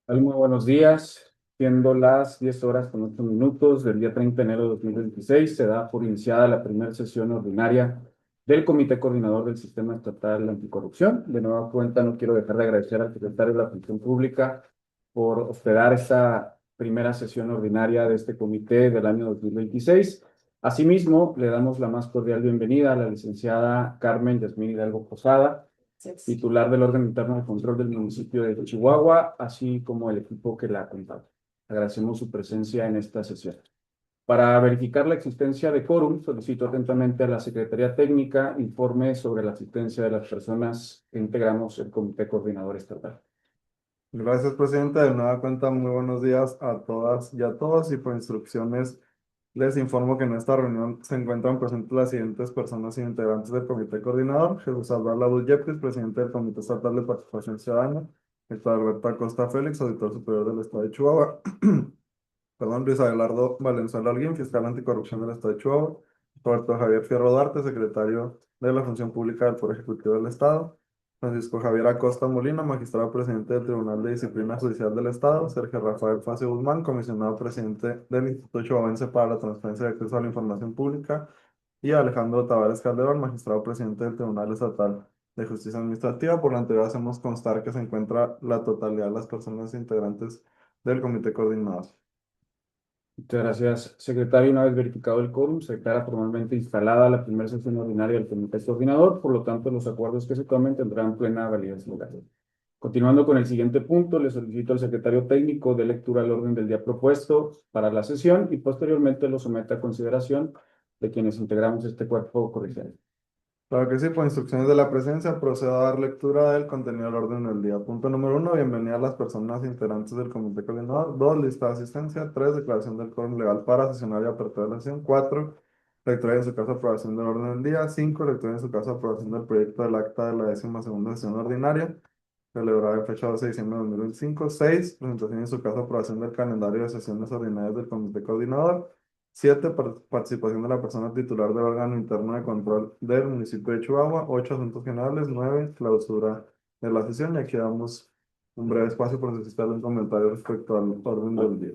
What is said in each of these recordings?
Muy buenos días. Siendo las 10 horas con 8 minutos del día 30 de enero de 2026, se da por iniciada la primera sesión ordinaria del Comité Coordinador del Sistema Estatal Anticorrupción. De nueva cuenta, no quiero dejar de agradecer al secretario de la Función Pública por hospedar esta primera sesión ordinaria de este comité del año 2026. Asimismo, le damos la más cordial bienvenida a la licenciada Carmen Yasmín Hidalgo Posada, titular del órgano interno de control del municipio de Chihuahua, así como el equipo que la acompaña. Agradecemos su presencia en esta sesión. Para verificar la existencia de quórum, solicito atentamente a la Secretaría Técnica informe sobre la asistencia de las personas que integramos el Comité Coordinador Estatal. Gracias, presidente. De nueva cuenta, muy buenos días a todas y a todos. Y por instrucciones, les informo que en esta reunión se encuentran presentes las siguientes personas integrantes del Comité Coordinador: Jesús Alvarado Yepes, presidente del Comité Estatal de Participación Ciudadana; Héctor Alberto Acosta Félix, auditor superior del Estado de Chihuahua; perdón, Luis Abelardo Valenzuela Alguín, fiscal anticorrupción del Estado de Chihuahua; Roberto Javier Fierro Duarte, secretario de la Función Pública del Poder Ejecutivo del Estado; Francisco Javier Acosta Molina, magistrado presidente del Tribunal de Disciplina Judicial del Estado; Sergio Rafael Facio Guzmán, comisionado presidente del Instituto Chihuahuense para la Transparencia y Acceso a la Información Pública; y Alejandro Tavares Calderón, magistrado presidente del Tribunal Estatal de Justicia Administrativa. Por lo anterior, hacemos constar que se encuentra la totalidad de las personas integrantes del Comité Coordinador. Muchas gracias, secretario. Una vez verificado el quórum, se declara formalmente instalada la primera sesión ordinaria del Comité Coordinador. Por lo tanto, los acuerdos que se tomen tendrán plena validez legal. Continuando con el siguiente punto, le solicito al secretario técnico de lectura al orden del día propuesto para la sesión y posteriormente lo someta a consideración de quienes integramos este cuerpo colegial. Claro que sí, por instrucciones de la presencia, procedo a dar lectura del contenido del orden del día. Punto número uno: bienvenida a las personas integrantes del Comité Coordinador. Dos, lista de asistencia. Tres, declaración del quórum legal para sesionar y apertura de la sesión. Cuatro, lectura y en su caso aprobación del orden del día. Cinco, lectura y en su caso aprobación del proyecto del acta de la 12ª sesión ordinaria, celebrada en fecha 12 de diciembre de 2025. Seis, presentación y en su caso aprobación del calendario de sesiones ordinarias del Comité Coordinador. Siete, participación de la persona titular del órgano interno de control del municipio de Chihuahua. Ocho, asuntos generales. Nueve, clausura de la sesión. Y aquí damos un breve espacio por si un comentario respecto al orden del día.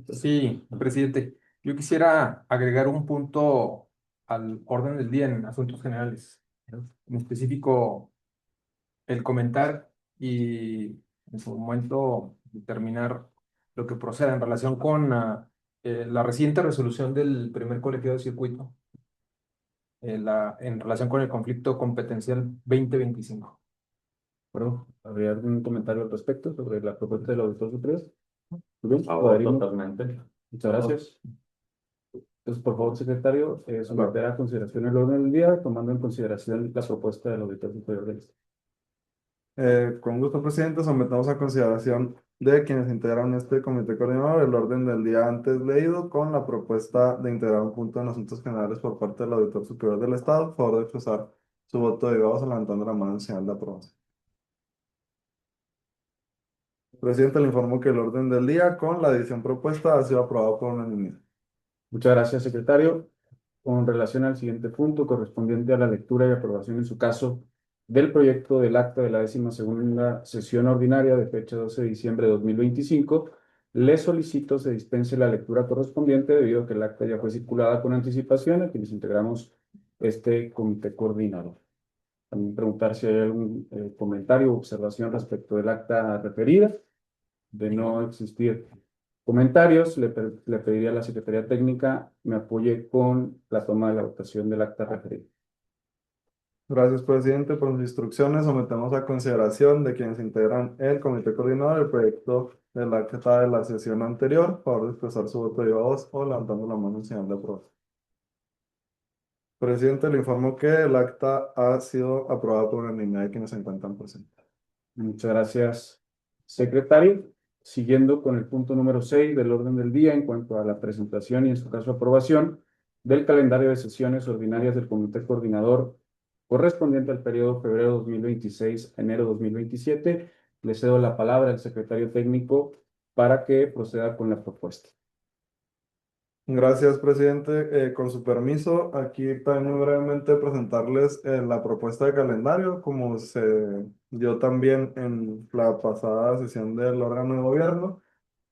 Sí, presidente. Yo quisiera agregar un punto al orden del día en asuntos generales. En específico, el comentar y en su momento determinar lo que proceda en relación con la reciente resolución del primer colegiado de circuito, en relación con el conflicto competencial 2025. Bueno, ¿habría algún comentario al respecto sobre la propuesta del auditor superior? Muy bien, Favor, cuadrino. totalmente. Muchas gracias. Entonces, por favor, secretario, Claro. someter a consideración el orden del día, tomando en consideración la propuesta del auditor superior del Estado. Con gusto, presidente, sometemos a consideración de quienes integraron este comité coordinador el orden del día antes leído, con la propuesta de integrar un punto en asuntos generales por parte del auditor superior del Estado. Por favor de expresar su voto de voz levantando la mano en señal de aprobación. Presidente, le informo que el orden del día con la edición propuesta ha sido aprobado por unanimidad. Muchas gracias, secretario. Con relación al siguiente punto, correspondiente a la lectura y aprobación en su caso del proyecto del acta de la 12ª sesión ordinaria de fecha 12 de diciembre de 2025, le solicito se dispense la lectura correspondiente debido a que el acta ya fue circulada con anticipación a quienes integramos este comité coordinador. También preguntar si hay algún comentario o observación respecto del acta referida. De no existir comentarios, le pediría a la Secretaría Técnica me apoye con la toma de la votación del acta referida. Gracias, presidente. Por sus instrucciones, sometemos a consideración de quienes integran el comité coordinador el proyecto del acta de la sesión anterior. Por favor de expresar su voto de voz o levantando la mano en señal de aprobación. Presidente, le informo que el acta ha sido aprobada por unanimidad de quienes se encuentran presentes. Muchas gracias, secretario. Siguiendo con el punto número 6 del orden del día en cuanto a la presentación y en su caso aprobación del calendario de sesiones ordinarias del Comité Coordinador correspondiente al periodo febrero 2026, enero 2027, le cedo la palabra al secretario técnico para que proceda con la propuesta. Gracias, presidente. Con su permiso, aquí también muy brevemente presentarles la propuesta de calendario, como se dio también en la pasada sesión del órgano de gobierno.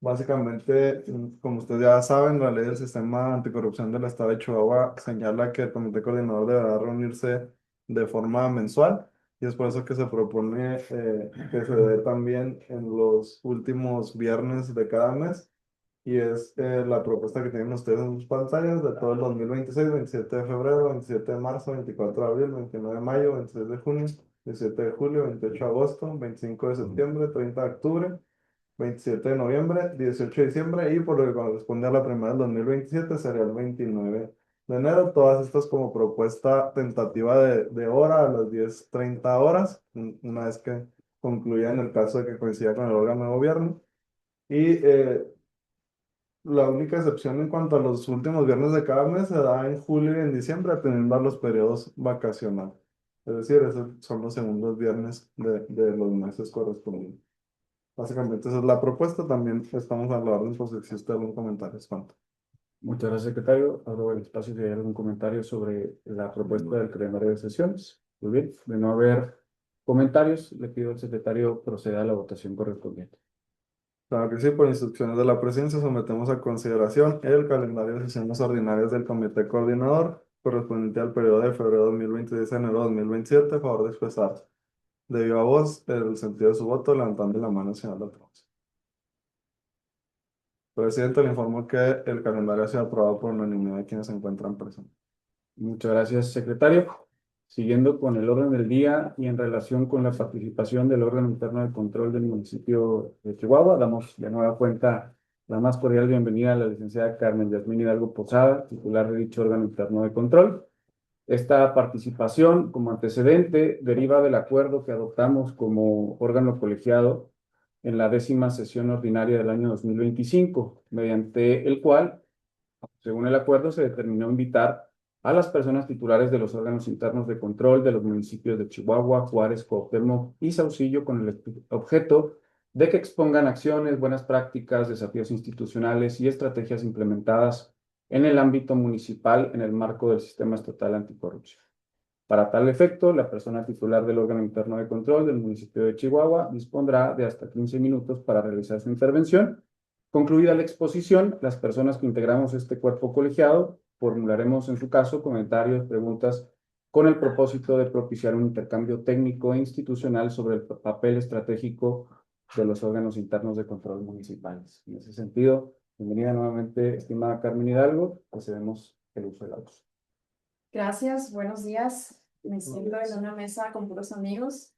Básicamente, como ustedes ya saben, la ley del sistema anticorrupción del Estado de Chihuahua señala que el comité coordinador deberá reunirse de forma mensual y es por eso que se propone que se dé también en los últimos viernes de cada mes. Y es la propuesta que tienen ustedes en sus pantallas de todo el 2026, 27 de febrero, 27 de marzo, 24 de abril, 29 de mayo, 26 de junio, 17 de julio, 28 de agosto, 25 de septiembre, 30 de octubre, 27 de noviembre, 18 de diciembre y por lo que corresponde a la primera del 2027 sería el 29 de enero. Todas estas como propuesta tentativa de hora a las 10:30 horas, una vez que concluya en el caso de que coincida con el órgano de gobierno. Y la única excepción en cuanto a los últimos viernes de cada mes se da en julio y en diciembre, atendiendo a los periodos vacacionales. Es decir, esos son los segundos viernes de los meses correspondientes. Básicamente esa es la propuesta. También estamos a la orden por si existe algún comentario. Es cuanto. Muchas gracias, secretario. Abro el espacio si hay algún comentario sobre la propuesta del calendario de sesiones. Muy bien, de no haber comentarios, le pido al secretario proceda a la votación correspondiente. Claro que sí, por instrucciones de la presidencia sometemos a consideración el calendario de sesiones ordinarias del comité coordinador correspondiente al periodo de febrero 2026 a enero 2027. A favor de expresar de viva voz el sentido de su voto, levantando la mano, señor Latrons. Presidente, le informo que el calendario ha sido aprobado por unanimidad de quienes se encuentran presentes. Muchas gracias, secretario. Siguiendo con el orden del día y en relación con la participación del órgano interno de control del municipio de Chihuahua, damos de nueva cuenta la más cordial bienvenida a la licenciada Carmen Yasmín Hidalgo Posada, titular de dicho órgano interno de control. Esta participación, como antecedente, deriva del acuerdo que adoptamos como órgano colegiado en la 10ª sesión ordinaria del año 2025, mediante el cual, según el acuerdo, se determinó invitar a las personas titulares de los órganos internos de control de los municipios de Chihuahua, Juárez, Cuauhtémoc y Saucillo con el objeto de que expongan acciones, buenas prácticas, desafíos institucionales y estrategias implementadas en el ámbito municipal en el marco del sistema estatal anticorrupción. Para tal efecto, la persona titular del órgano interno de control del municipio de Chihuahua dispondrá de hasta 15 minutos para realizar su intervención. Concluida la exposición, las personas que integramos este cuerpo colegiado formularemos en su caso comentarios, preguntas, con el propósito de propiciar un intercambio técnico e institucional sobre el papel estratégico de los órganos internos de control municipales. En ese sentido, bienvenida nuevamente, estimada Carmen Hidalgo, procedemos el uso de la voz. Gracias, buenos días. Me siento en una mesa con puros amigos.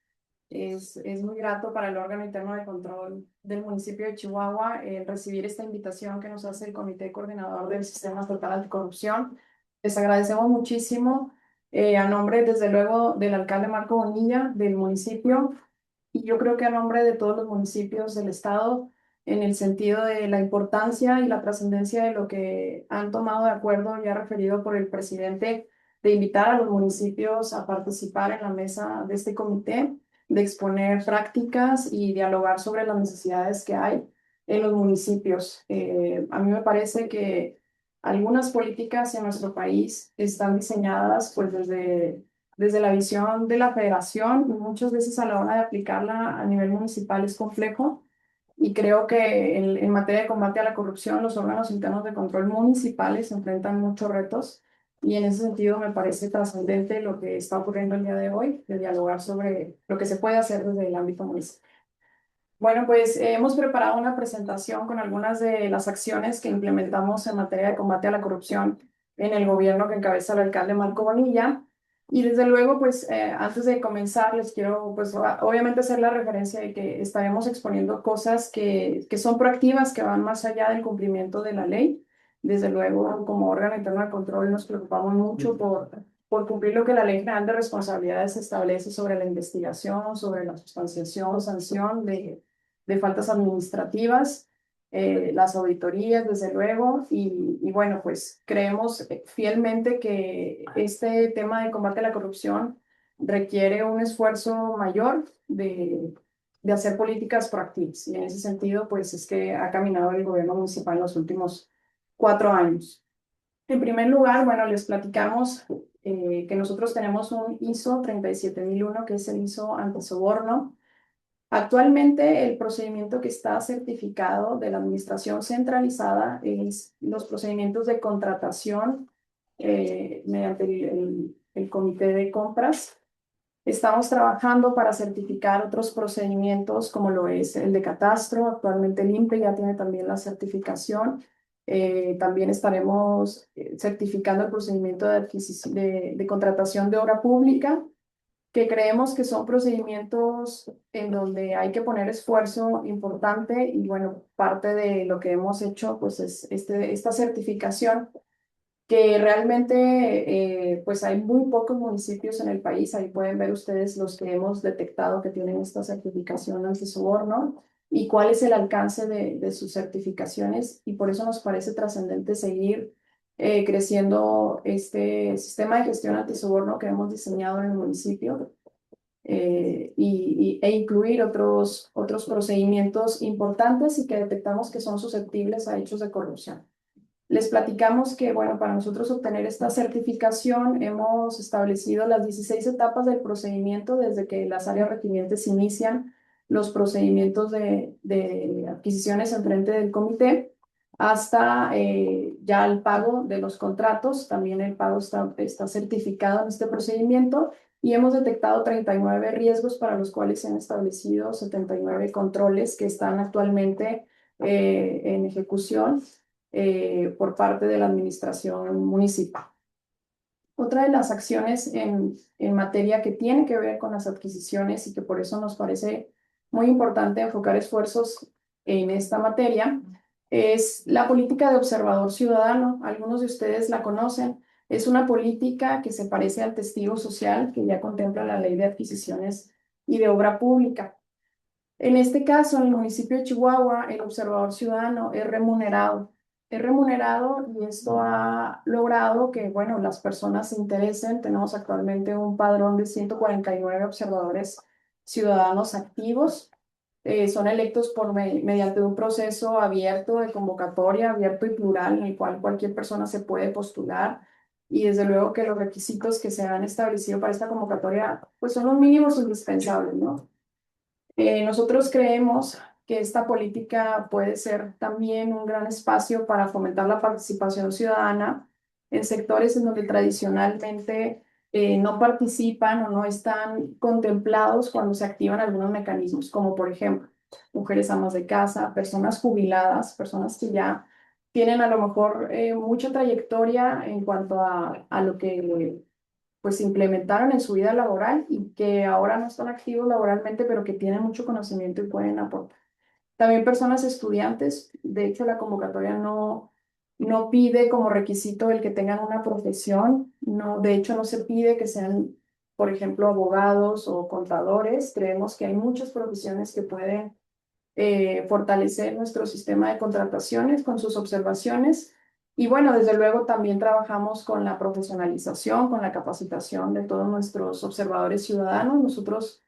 Es muy grato para el órgano interno de control del municipio de Chihuahua recibir esta invitación que nos hace el Comité Coordinador del Sistema Estatal Anticorrupción. Les agradecemos muchísimo a nombre, desde luego, del alcalde Marco Bonilla del municipio y yo creo que a nombre de todos los municipios del estado, en el sentido de la importancia y la trascendencia de lo que han tomado de acuerdo ya referido por el presidente de invitar a los municipios a participar en la mesa de este comité, de exponer prácticas y dialogar sobre las necesidades que hay en los municipios. A mí me parece que algunas políticas en nuestro país están diseñadas pues desde la visión de la federación y muchas veces a la hora de aplicarla a nivel municipal es complejo. Y creo que en materia de combate a la corrupción, los órganos internos de control municipales enfrentan muchos retos y en ese sentido me parece trascendente lo que está ocurriendo el día de hoy, de dialogar sobre lo que se puede hacer desde el ámbito municipal. Bueno, pues hemos preparado una presentación con algunas de las acciones que implementamos en materia de combate a la corrupción en el gobierno que encabeza el alcalde Marco Bonilla. Y desde luego, pues antes de comenzar, les quiero, pues obviamente hacer la referencia de que estaremos exponiendo cosas que son proactivas, que van más allá del cumplimiento de la ley. Desde luego, como órgano interno de control, nos preocupamos mucho por cumplir lo que la Ley General de Responsabilidades establece sobre la investigación, sobre la sustanciación, sanción de faltas administrativas, las auditorías, desde luego, y bueno, pues creemos fielmente que este tema de combate a la corrupción requiere un esfuerzo mayor de hacer políticas proactivas. Y en ese sentido, pues es que ha caminado el gobierno municipal en los últimos 4 años. En primer lugar, bueno, les platicamos que nosotros tenemos un ISO 37001, que es el ISO antisoborno. Actualmente, el procedimiento que está certificado de la administración centralizada es los procedimientos de contratación mediante el comité de compras. Estamos trabajando para certificar otros procedimientos como lo es el de catastro. Actualmente el INPE ya tiene también la certificación. También estaremos certificando el procedimiento de contratación de obra pública, que creemos que son procedimientos en donde hay que poner esfuerzo importante y bueno, parte de lo que hemos hecho pues es esta certificación, que realmente pues hay muy pocos municipios en el país. Ahí pueden ver ustedes los que hemos detectado que tienen esta certificación antisoborno y cuál es el alcance de sus certificaciones, y por eso nos parece trascendente seguir creciendo este sistema de gestión antisoborno que hemos diseñado en el municipio, e incluir otros procedimientos importantes y que detectamos que son susceptibles a hechos de corrupción. Les platicamos que, bueno, para nosotros obtener esta certificación hemos establecido las 16 etapas del procedimiento desde que las áreas requirientes inician los procedimientos de adquisiciones en frente del comité hasta ya el pago de los contratos. También el pago está certificado en este procedimiento y hemos detectado 39 riesgos para los cuales se han establecido 79 controles que están actualmente en ejecución por parte de la administración municipal. Otra de las acciones en materia que tiene que ver con las adquisiciones y que por eso nos parece muy importante enfocar esfuerzos en esta materia es la política de observador ciudadano. Algunos de ustedes la conocen. Es una política que se parece al testigo social que ya contempla la Ley de Adquisiciones y de Obra Pública. En este caso, en el municipio de Chihuahua, el observador ciudadano es remunerado. Es remunerado y esto ha logrado que, bueno, las personas se interesen. Tenemos actualmente un padrón de 149 observadores ciudadanos activos. Son electos mediante un proceso abierto de convocatoria, abierto y plural, en el cual cualquier persona se puede postular. Y desde luego que los requisitos que se han establecido para esta convocatoria, pues son los mínimos indispensables, ¿no? Nosotros creemos que esta política puede ser también un gran espacio para fomentar la participación ciudadana en sectores en donde tradicionalmente no participan o no están contemplados cuando se activan algunos mecanismos, como por ejemplo mujeres amas de casa, personas jubiladas, personas que ya tienen a lo mejor mucha trayectoria en cuanto a lo que pues implementaron en su vida laboral y que ahora no están activos laboralmente, pero que tienen mucho conocimiento y pueden aportar. También personas estudiantes. De hecho, la convocatoria no pide como requisito el que tengan una profesión. No, de hecho, no se pide que sean, por ejemplo, abogados o contadores. Creemos que hay muchas profesiones que pueden fortalecer nuestro sistema de contrataciones con sus observaciones. Y bueno, desde luego también trabajamos con la profesionalización, con la capacitación de todos nuestros observadores ciudadanos. Nosotros,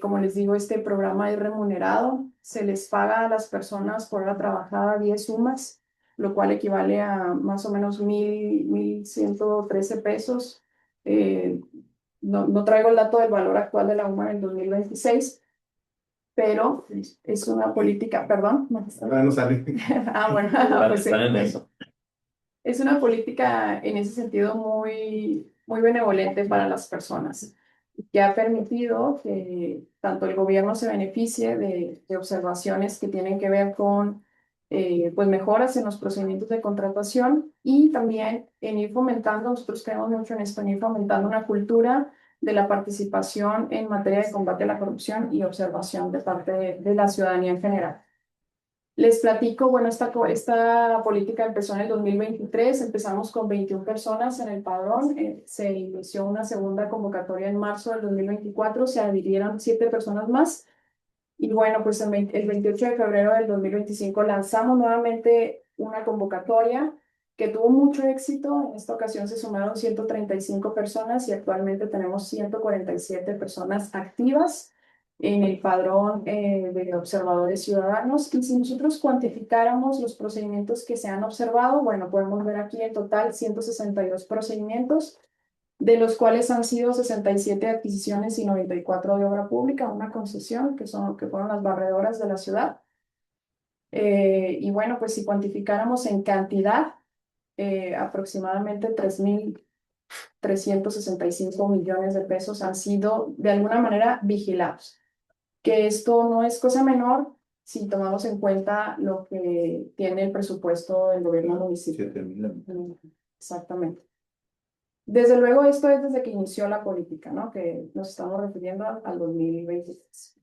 como les digo, este programa es remunerado. Se les paga a las personas por hora trabajada 10 UMAS, lo cual equivale a más o menos 1,113 pesos. No traigo el dato del valor actual de la UMA en el 2026, pero es una política, perdón. No sale. Bueno, pues Están en eso. es una política en ese sentido muy benevolente para las personas, que ha permitido que tanto el gobierno se beneficie de observaciones que tienen que ver con pues mejoras en los procedimientos de contratación, y también en ir fomentando. Nosotros creemos mucho en esto, en ir fomentando una cultura de la participación en materia de combate a la corrupción y observación de parte de la ciudadanía en general. Les platico, bueno, esta política empezó en el 2023, empezamos con 21 personas en el padrón, se inició una segunda convocatoria en marzo del 2024, se adhirieron 7 personas más, y bueno, pues el 28 de febrero del 2025 lanzamos nuevamente una convocatoria que tuvo mucho éxito. En esta ocasión se sumaron 135 personas y actualmente tenemos 147 personas activas. en el padrón de observadores ciudadanos. Y si nosotros cuantificáramos los procedimientos que se han observado, bueno, podemos ver aquí en total 162 procedimientos, de los cuales han sido 67 adquisiciones y 94 de obra pública, una concesión, que fueron las barredoras de la ciudad. Y bueno, pues si cuantificáramos en cantidad, aproximadamente 3.365 millones de pesos han sido de alguna manera vigilados. Que esto no es cosa menor si tomamos en cuenta lo que tiene el presupuesto del gobierno municipal. 7.000. Exactamente. Desde luego, esto es desde que inició la política, ¿no? Que nos estamos refiriendo al 2023.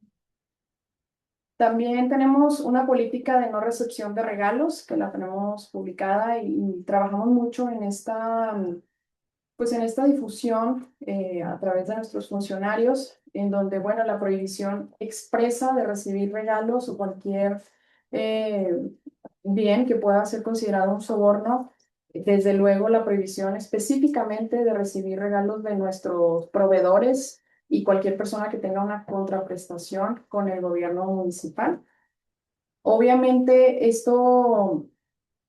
También tenemos una política de no recepción de regalos, que la tenemos publicada y trabajamos mucho en pues en esta difusión a través de nuestros funcionarios, en donde, bueno, la prohibición expresa de recibir regalos o cualquier eh, bien que pueda ser considerado un soborno. Desde luego, la prohibición específicamente de recibir regalos de nuestros proveedores y cualquier persona que tenga una contraprestación con el gobierno municipal. Obviamente, esto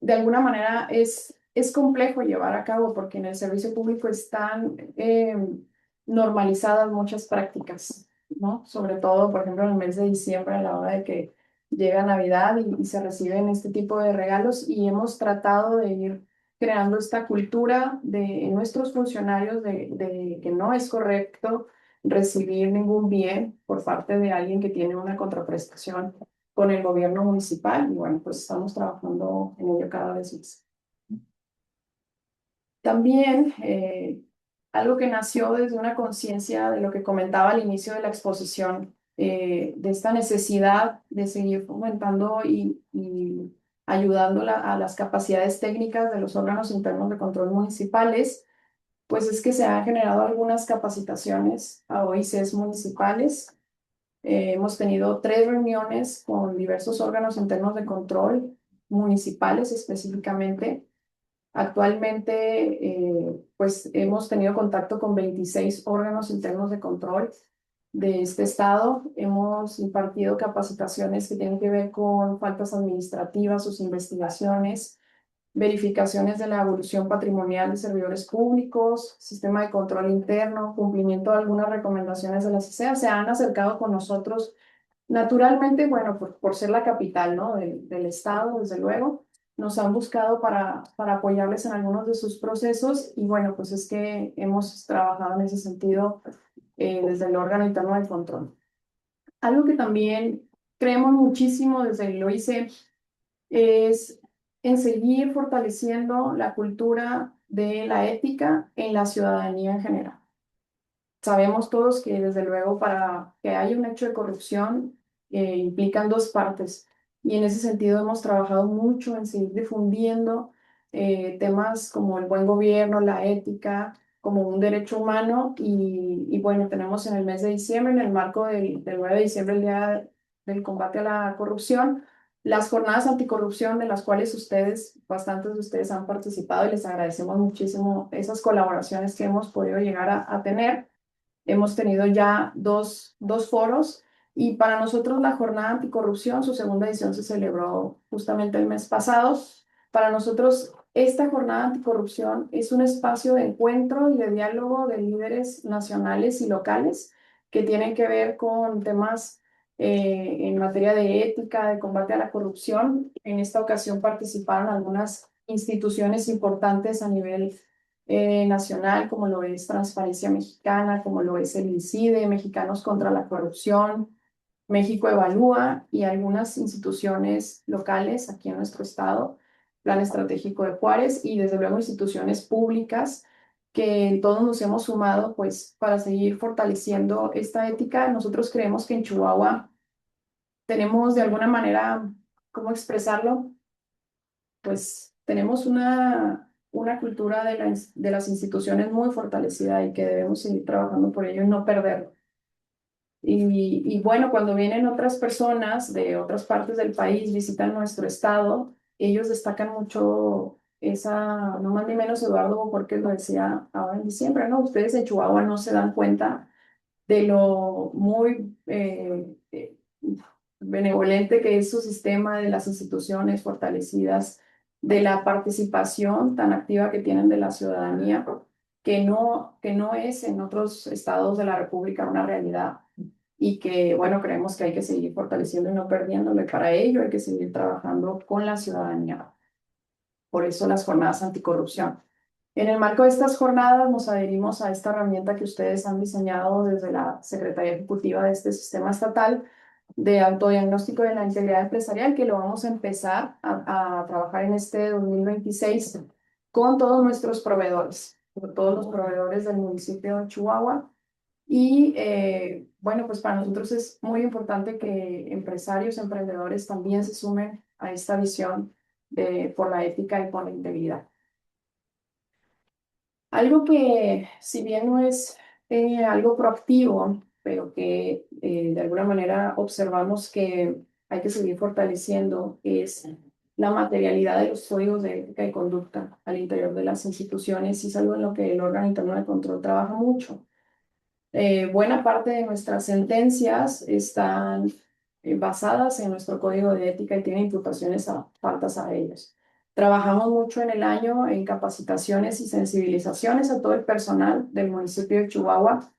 de alguna manera es complejo llevar a cabo porque en el servicio público están normalizadas muchas prácticas, ¿no? Sobre todo, por ejemplo, en el mes de diciembre, a la hora de que llega Navidad y se reciben este tipo de regalos, y hemos tratado de ir creando esta cultura en nuestros funcionarios de que no es correcto recibir ningún bien por parte de alguien que tiene una contraprestación con el gobierno municipal, y bueno, pues estamos trabajando en ello cada vez más. También algo que nació desde una conciencia de lo que comentaba al inicio de la exposición, de esta necesidad de seguir fomentando y ayudando a las capacidades técnicas de los órganos internos de control municipales, pues es que se han generado algunas capacitaciones a OICs municipales. Hemos tenido 3 reuniones con diversos órganos internos de control municipales específicamente. Actualmente, pues hemos tenido contacto con 26 órganos internos de control de este estado. Hemos impartido capacitaciones que tienen que ver con faltas administrativas, sus investigaciones, verificaciones de la evolución patrimonial de servidores públicos, sistema de control interno, cumplimiento de algunas recomendaciones de la CICEA. Se han acercado con nosotros naturalmente, bueno, por ser la capital, ¿no? Del estado, desde luego. Nos han buscado para apoyarles en algunos de sus procesos, y bueno, pues es que hemos trabajado en ese sentido desde el órgano interno de control. Algo que también creemos muchísimo desde el OIC es en seguir fortaleciendo la cultura de la ética en la ciudadanía en general. Sabemos todos que desde luego para que haya un hecho de corrupción implican dos partes, y en ese sentido hemos trabajado mucho en seguir difundiendo temas como el buen gobierno, la ética, como un derecho humano, y bueno, tenemos en el mes de diciembre, en el marco del 9 de diciembre, el Día del Combate a la Corrupción, las jornadas anticorrupción de las cuales bastantes de ustedes han participado, y les agradecemos muchísimo esas colaboraciones que hemos podido llegar a tener. Hemos tenido ya dos foros, y para nosotros la jornada anticorrupción, su segunda edición se celebró justamente el mes pasado. Para nosotros esta jornada anticorrupción es un espacio de encuentro y de diálogo de líderes nacionales y locales que tienen que ver con temas en materia de ética, de combate a la corrupción. En esta ocasión participaron algunas instituciones importantes a nivel nacional, como lo es Transparencia Mexicana, como lo es el INCIDE, Mexicanos contra la Corrupción, México Evalúa, y algunas instituciones locales aquí en nuestro estado, Plan Estratégico de Juárez, y desde luego instituciones públicas que todos nos hemos sumado pues para seguir fortaleciendo esta ética. Nosotros creemos que en Chihuahua tenemos de alguna manera, ¿cómo expresarlo? Pues tenemos una cultura de las instituciones muy fortalecida, y que debemos seguir trabajando por ello y no perderlo. Y bueno, cuando vienen otras personas de otras partes del país, visitan nuestro estado, ellos destacan mucho no más ni menos Eduardo, porque lo decía ahora en diciembre, ¿no? Ustedes en Chihuahua no se dan cuenta de lo muy benevolente que es su sistema, de las instituciones fortalecidas, de la participación tan activa que tienen de la ciudadanía, que no es en otros estados de la República una realidad y que, bueno, creemos que hay que seguir fortaleciendo y no perdiéndolo. Y para ello hay que seguir trabajando con la ciudadanía. Por eso las jornadas anticorrupción. En el marco de estas jornadas nos adherimos a esta herramienta que ustedes han diseñado desde la Secretaría Ejecutiva de este sistema estatal de autodiagnóstico de la integridad empresarial, que lo vamos a empezar a trabajar en este 2026 con todos nuestros proveedores, con todos los proveedores del municipio de Chihuahua. Y bueno, pues para nosotros es muy importante que empresarios, emprendedores también se sumen a esta visión por la ética y por la integridad. Algo que, si bien no es algo proactivo, pero que de alguna manera observamos que hay que seguir fortaleciendo, es la materialidad de los códigos de ética y conducta al interior de las instituciones, y es algo en lo que el órgano interno de control trabaja mucho. Buena parte de nuestras sentencias están basadas en nuestro código de ética y tienen imputaciones faltas a ellos. Trabajamos mucho en el año en capacitaciones y sensibilizaciones a todo el personal del municipio de Chihuahua.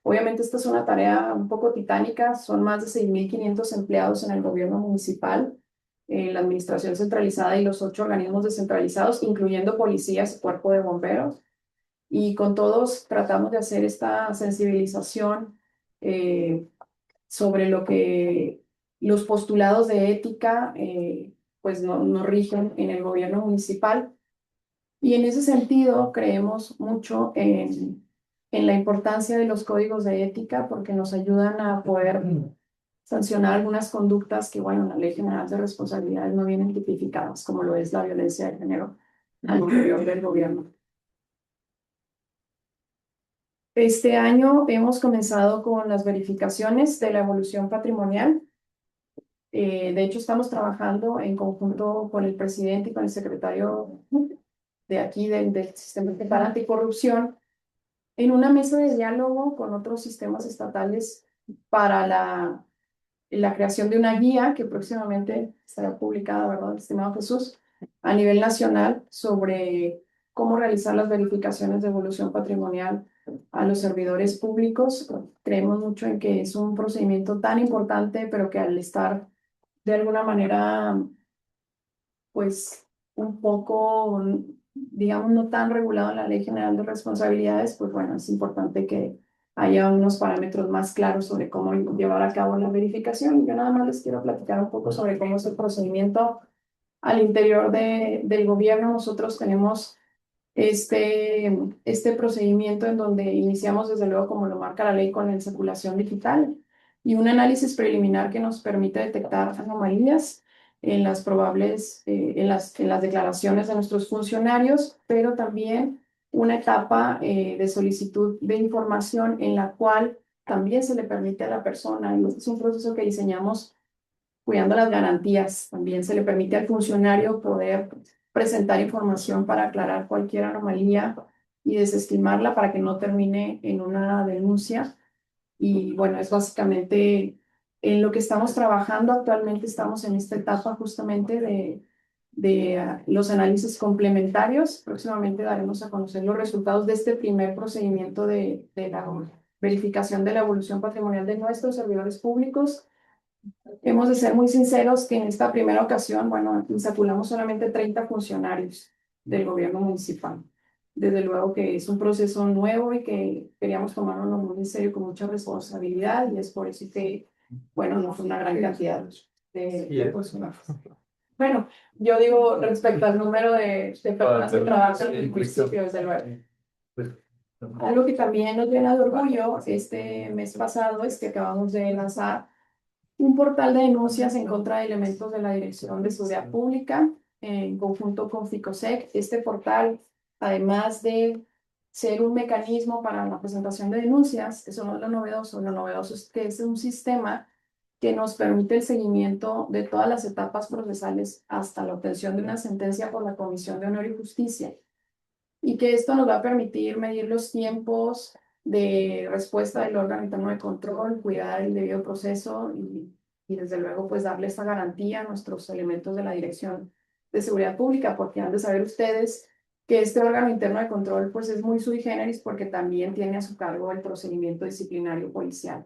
Obviamente esta es una tarea un poco titánica, son más de 6,500 empleados en el gobierno municipal, en la administración centralizada y los 8 organismos descentralizados, incluyendo policías y cuerpo de bomberos. Y con todos tratamos de hacer esta sensibilización sobre lo que los postulados de ética pues no rigen en el gobierno municipal. Y en ese sentido creemos mucho en la importancia de los códigos de ética porque nos ayudan a poder sancionar algunas conductas que, bueno, en la Ley General de Responsabilidades no vienen tipificadas, como lo es la violencia de género al interior del gobierno. Este año hemos comenzado con las verificaciones de la evolución patrimonial. De hecho, estamos trabajando en conjunto con el presidente y con el secretario de aquí del Sistema Estatal Anticorrupción en una mesa de diálogo con otros sistemas estatales para la creación de una guía que próximamente estará publicada, ¿verdad, estimado Jesús? A nivel nacional sobre cómo realizar las verificaciones de evolución patrimonial a los servidores públicos. Creemos mucho en que es un procedimiento tan importante, pero que al estar de alguna manera, pues un poco, digamos, no tan regulado en la Ley General de Responsabilidades, pues bueno, es importante que haya unos parámetros más claros sobre cómo llevar a cabo la verificación. Y yo nada más les quiero platicar un poco sobre cómo es el procedimiento al interior del gobierno. Nosotros tenemos este procedimiento en donde iniciamos desde luego, como lo marca la ley, con la circulación digital y un análisis preliminar que nos permite detectar anomalías en las probables, en las declaraciones de nuestros funcionarios, pero también una etapa de solicitud de información en la cual también se le permite a la persona, y este es un proceso que diseñamos cuidando las garantías, también se le permite al funcionario poder presentar información para aclarar cualquier anomalía y desestimarla para que no termine en una denuncia. Y bueno, es básicamente en lo que estamos trabajando actualmente. Estamos en esta etapa justamente de los análisis complementarios. Próximamente daremos a conocer los resultados de este primer procedimiento de la verificación de la evolución patrimonial de nuestros servidores públicos. Hemos de ser muy sinceros que en esta primera ocasión, bueno, instalamos solamente 30 funcionarios del gobierno municipal. Desde luego que es un proceso nuevo y que queríamos tomarlo muy en serio, con mucha responsabilidad, y es por eso que, bueno, no fue una gran cantidad de personas. Bueno, yo digo respecto al número de personas que trabajan en el municipio, desde luego. Algo que también nos llena de orgullo este mes pasado es que acabamos de lanzar un portal de denuncias en contra de elementos de la Dirección de Seguridad Pública en conjunto con FICOSEC. Este portal, además de ser un mecanismo para la presentación de denuncias, eso no es lo novedoso es que es un sistema que nos permite el seguimiento de todas las etapas procesales hasta la obtención de una sentencia por la Comisión de Honor y Justicia, y que esto nos va a permitir medir los tiempos de respuesta del órgano interno de control, cuidar el debido proceso y desde luego pues darle esta garantía a nuestros elementos de la Dirección de Seguridad Pública, porque han de saber ustedes que este órgano interno de control pues es muy sui generis porque también tiene a su cargo el procedimiento disciplinario policial.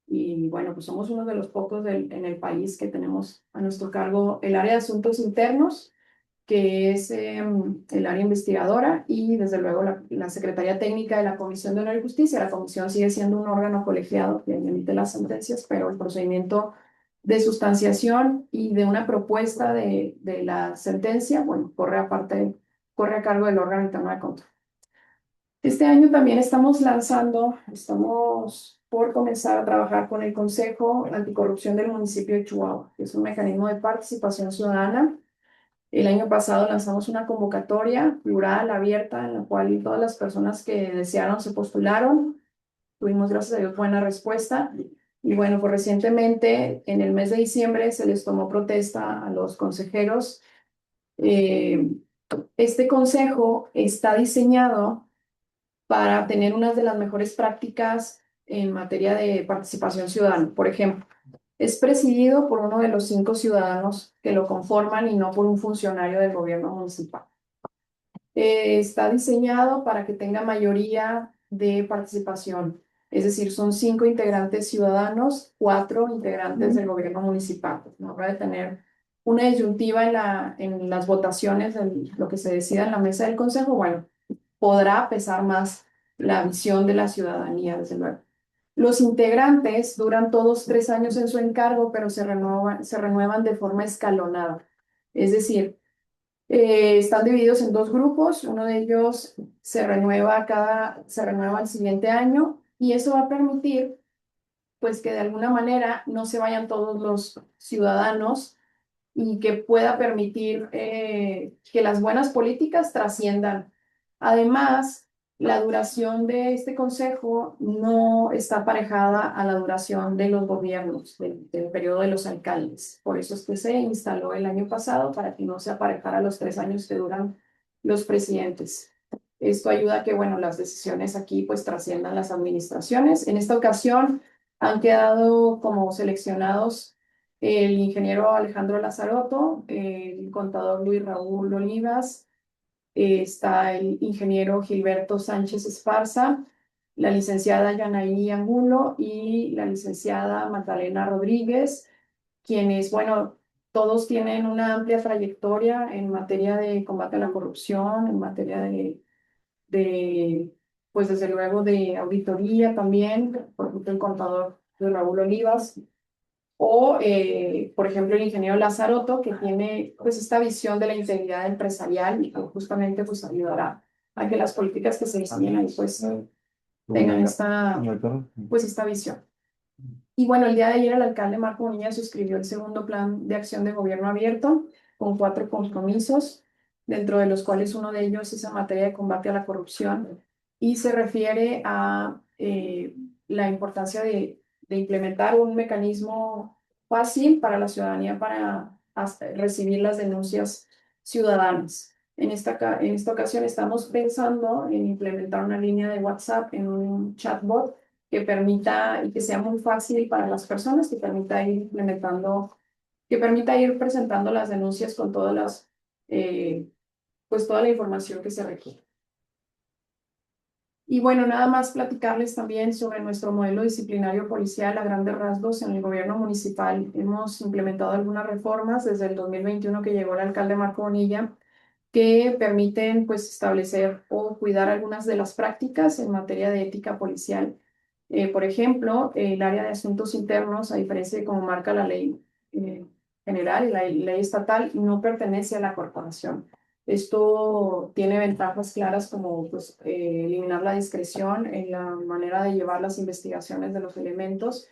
Y bueno, pues somos uno de los pocos en el país que tenemos a nuestro cargo el área de asuntos internos, que es el área investigadora, y desde luego la Secretaría Técnica de la Comisión de Honor y Justicia. La comisión sigue siendo un órgano colegiado que emite las sentencias, pero el procedimiento de sustanciación y de una propuesta de la sentencia, bueno, corre a cargo del órgano interno de control. Este año también estamos por comenzar a trabajar con el Consejo Anticorrupción del municipio de Chihuahua, que es un mecanismo de participación ciudadana. El año pasado lanzamos una convocatoria plural, abierta, en la cual todas las personas que desearon se postularon. Tuvimos, gracias a Dios, buena respuesta. Y bueno, pues recientemente, en el mes de diciembre, se les tomó protesta a los consejeros. Este consejo está diseñado para tener unas de las mejores prácticas en materia de participación ciudadana. Por ejemplo, es presidido por uno de los 5 ciudadanos que lo conforman y no por un funcionario del gobierno municipal. Está diseñado para que tenga mayoría de participación, es decir, son 5 integrantes ciudadanos, 4 integrantes del gobierno municipal. No habrá de tener una disyuntiva en las votaciones de lo que se decida en la mesa del consejo. Bueno, podrá pesar más la visión de la ciudadanía, desde luego. Los integrantes duran todos 3 años en su encargo, pero se renuevan de forma escalonada. Es decir, están divididos en 2 grupos. Uno de ellos se renueva el siguiente año, y eso va a permitir pues que de alguna manera no se vayan todos los ciudadanos y que pueda permitir que las buenas políticas trasciendan. Además, la duración de este consejo no está aparejada a la duración de los gobiernos, del periodo de los alcaldes. Por eso es que se instaló el año pasado, para que no se aparejara a los 3 años que duran los presidentes. Esto ayuda a que, bueno, las decisiones aquí pues trasciendan las administraciones. En esta ocasión han quedado como seleccionados el ingeniero Alejandro Lazarotto, el contador Luis Raúl Olivas, está el ingeniero Gilberto Sánchez Esparza, la licenciada Yanaí Angulo y la licenciada Magdalena Rodríguez, quienes, bueno, todos tienen una amplia trayectoria en materia de combate a la corrupción, en materia pues desde luego de auditoría también. Por ejemplo, el contador Luis Raúl Olivas, o, por ejemplo, el ingeniero Lazarotto, que tiene pues esta visión de la integridad empresarial y que justamente pues ayudará a que las políticas que se diseñen ahí pues tengan esta visión. Y bueno, el día de ayer el alcalde Marco Bonilla suscribió el segundo plan de acción de gobierno abierto con 4 compromisos, dentro de los cuales uno de ellos es en materia de combate a la corrupción y se refiere a la importancia de implementar un mecanismo fácil para la ciudadanía para recibir las denuncias ciudadanas. En esta ocasión estamos pensando en implementar una línea de WhatsApp en un chatbot que permita y que sea muy fácil para las personas, que permita ir presentando las denuncias con pues toda la información que se requiere. Y bueno, nada más platicarles también sobre nuestro modelo disciplinario policial a grandes rasgos. En el gobierno municipal hemos implementado algunas reformas desde el 2021 que llegó el alcalde Marco Bonilla, que permiten pues establecer o cuidar algunas de las prácticas en materia de ética policial. Por ejemplo, el área de asuntos internos, a diferencia de como marca la ley general y la ley estatal, no pertenece a la corporación. Esto tiene ventajas claras como pues, eliminar la discreción en la manera de llevar las investigaciones de los elementos.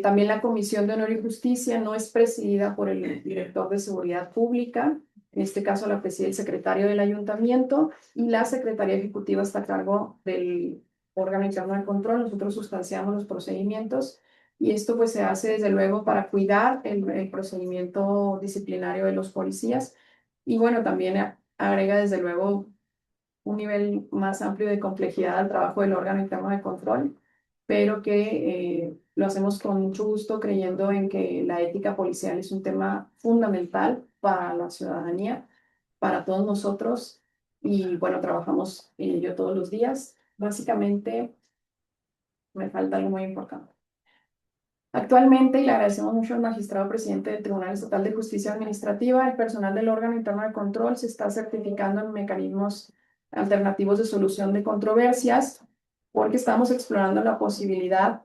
También la Comisión de Honor y Justicia no es presidida por el director de Seguridad Pública. En este caso la preside el secretario del ayuntamiento, y la Secretaría Ejecutiva está a cargo del órgano interno de control. Nosotros sustanciamos los procedimientos, y esto pues se hace desde luego para cuidar el procedimiento disciplinario de los policías. Y bueno, también agrega desde luego un nivel más amplio de complejidad al trabajo del órgano interno de control, pero que lo hacemos con mucho gusto creyendo en que la ética policial es un tema fundamental para la ciudadanía, para todos nosotros, y bueno, trabajamos en ello todos los días. Básicamente, me falta algo muy importante. Actualmente, y le agradecemos mucho al magistrado presidente del Tribunal Estatal de Justicia Administrativa, el personal del órgano interno de control se está certificando en mecanismos alternativos de solución de controversias, porque estamos explorando la posibilidad,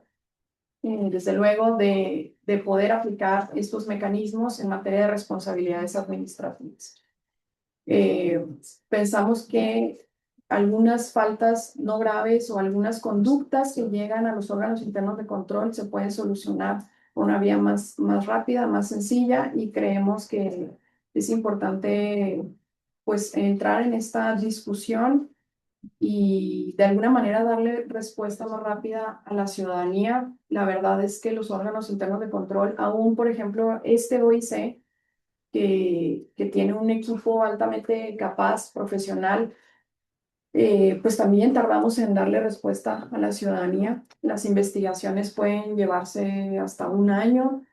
desde luego, de poder aplicar estos mecanismos en materia de responsabilidades administrativas. Pensamos que algunas faltas no graves o algunas conductas que llegan a los órganos internos de control se pueden solucionar por una vía más rápida, más sencilla, y creemos que es importante pues entrar en esta discusión y de alguna manera darle respuesta más rápida a la ciudadanía. La verdad es que los órganos internos de control, aún por ejemplo este OIC, que tiene un equipo altamente capaz, profesional, pues también tardamos en darle respuesta a la ciudadanía. Las investigaciones pueden llevarse hasta un año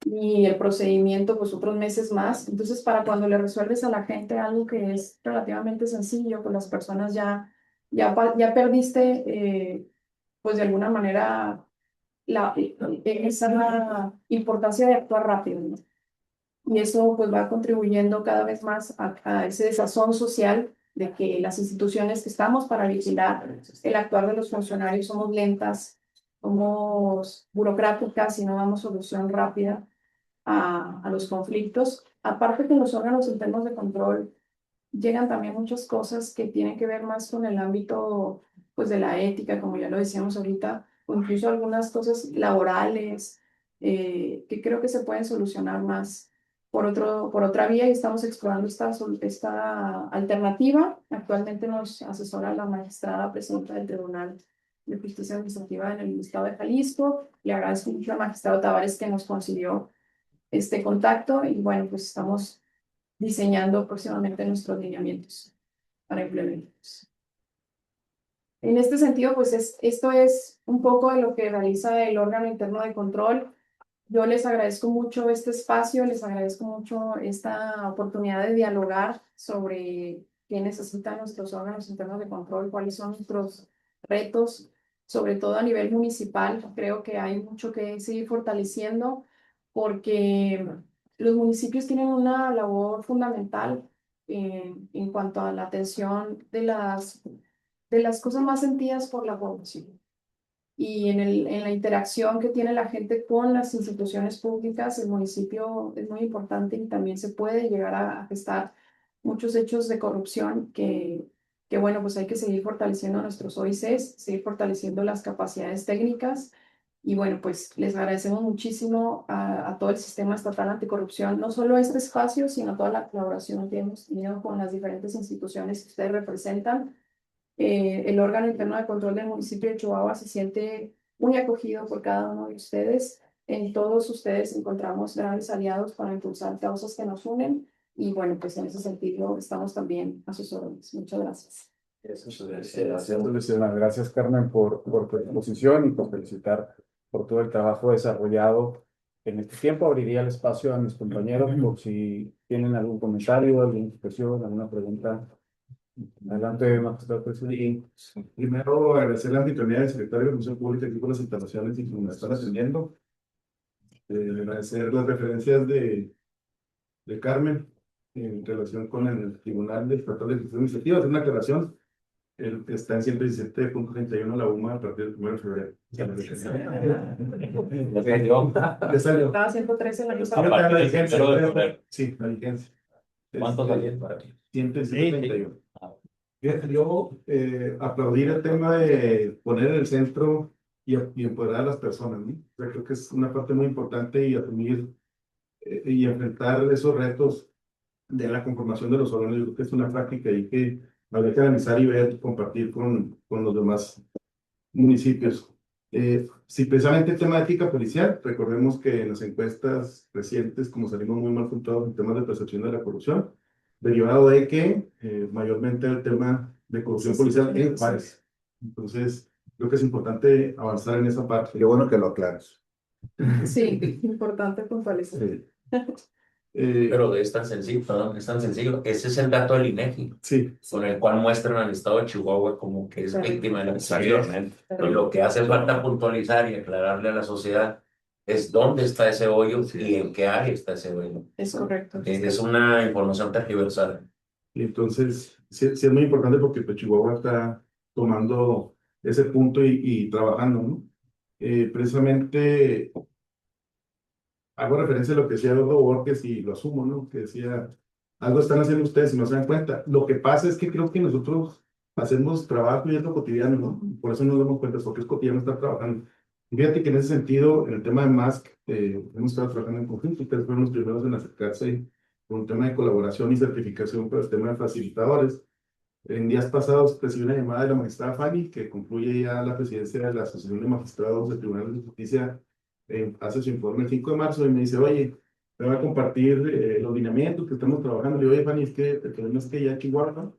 y el procedimiento pues otros meses más. Entonces, para cuando le resuelves a la gente algo que es relativamente sencillo, pues las personas ya perdiste, pues de alguna manera, esa importancia de actuar rápido, ¿no? Y eso pues va contribuyendo cada vez más a ese desazón social de que las instituciones que estamos para vigilar el actuar de los funcionarios somos lentas, somos burocráticas y no damos solución rápida a los conflictos. Aparte que los órganos internos de control llegan también muchas cosas que tienen que ver más con el ámbito pues de la ética, como ya lo decíamos ahorita, o incluso algunas cosas laborales que creo que se pueden solucionar más por otra vía, y estamos explorando esta alternativa. Actualmente nos asesora la magistrada presidenta del Tribunal de Justicia Administrativa en el estado de Jalisco. Le agradezco mucho al magistrado Tavares que nos consiguió este contacto, y bueno, pues estamos diseñando próximamente nuestros lineamientos para implementarlos. En este sentido, pues esto es un poco de lo que realiza el órgano interno de control. Yo les agradezco mucho este espacio, les agradezco mucho esta oportunidad de dialogar sobre qué necesitan nuestros órganos internos de control, cuáles son nuestros retos, sobre todo a nivel municipal. Creo que hay mucho que seguir fortaleciendo porque los municipios tienen una labor fundamental en cuanto a la atención de las cosas más sentidas por la población. Y en la interacción que tiene la gente con las instituciones públicas, el municipio es muy importante, y también se puede llegar a gestar muchos hechos de corrupción que bueno, pues hay que seguir fortaleciendo nuestros OICs, seguir fortaleciendo las capacidades técnicas. Y bueno, pues les agradecemos muchísimo a todo el sistema estatal anticorrupción, no solo este espacio, sino toda la colaboración que hemos tenido con las diferentes instituciones que ustedes representan. El órgano interno de control del municipio de Chihuahua se siente muy acogido por cada uno de ustedes. En todos ustedes encontramos grandes aliados para impulsar causas que nos unen, y bueno, pues en ese sentido estamos también a sus órdenes. Muchas gracias. Gracias, Carmen, por tu exposición y por felicitar por todo el trabajo desarrollado en este tiempo. Abriría el espacio a mis compañeros por si tienen algún comentario, alguna expresión, alguna pregunta. Adelante, magistrado presidente. Primero, agradecer la anfitrionía del secretario de Función Pública aquí por las instalaciones y que nos están atendiendo. Agradecer las referencias de Carmen en relación con el Tribunal Estatal de Justicia Administrativa. Hacer una aclaración. Está en 117.31 la UMA a partir del 1 de febrero. ¿Qué salió? Estaba 113 en la lista. La vigencia. Sí, la vigencia. ¿Cuántos salieron para ti? 131. Yo aplaudir el tema de poner en el centro y empoderar a las personas, ¿no? O sea, creo que es una parte muy importante, y asumir y enfrentar esos retos de la conformación de los órganos. Yo creo que es una práctica ahí que habría que analizar y ver, compartir con los demás municipios. Si precisamente el tema de ética policial, recordemos que en las encuestas recientes, como salimos muy mal puntuados en temas de percepción de la corrupción, derivado de que mayormente el tema de corrupción Sí, sí, policial sí. en Juárez. Entonces, creo que es importante avanzar en esa parte. Qué bueno que lo aclares. Sí, importante puntualizar. Sí. Pero es tan sencillo, perdón, es tan sencillo. Ese es el dato del INEGI, Sí, con el cual muestran al estado de Chihuahua como que es Correcto. víctima de la inseguridad. Pero Y lo que hace falta puntualizar y aclararle a la sociedad es dónde está ese hoyo y en qué área está ese hoyo. es correcto. Es una información tergiversada. y entonces sí es muy importante porque pues, Chihuahua está tomando ese punto y trabajando, ¿no? Precisamente hago referencia a lo que decía Eduardo Borges y lo asumo, ¿no? Que decía, algo están haciendo ustedes y no se dan cuenta. Lo que pasa es que creo que nosotros hacemos trabajo y es lo cotidiano, ¿no? Por eso no nos damos cuenta, porque es cotidiano estar trabajando. Y fíjate que en ese sentido, en el tema de Mask, hemos estado trabajando en conjunto, ustedes fueron los primeros en acercarse con un tema de colaboración y certificación para el tema de facilitadores. En días pasados recibí una llamada de la magistrada Fanny, que concluye ya la presidencia de la Asociación de Magistrados del Tribunal de Justicia, hace su informe el 5 de marzo y me dice, oye, me va a compartir los lineamientos que estamos trabajando. Le digo, oye, Fanny, es que el problema es que ya en Chihuahua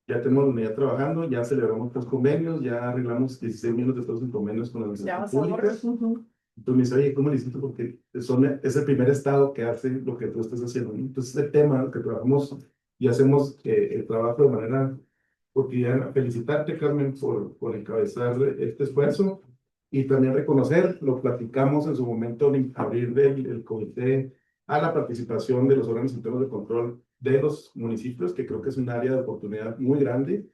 ya tenemos la unidad trabajando, ya celebramos 3 convenios, ya arreglamos 16 millones de pesos en convenios con la Ya administración vas a pública. borrar. Ujú. Entonces me dice, oye, ¿cómo le hiciste? Porque es el primer estado que hace lo que tú estás haciendo, ¿no? Entonces, el tema que trabajamos y hacemos el trabajo de manera cotidiana. Felicitarte, Carmen, por encabezar este esfuerzo y también reconocer, lo platicamos en su momento de abrir el comité a la participación de los órganos internos de control de los municipios, que creo que es un área de oportunidad muy grande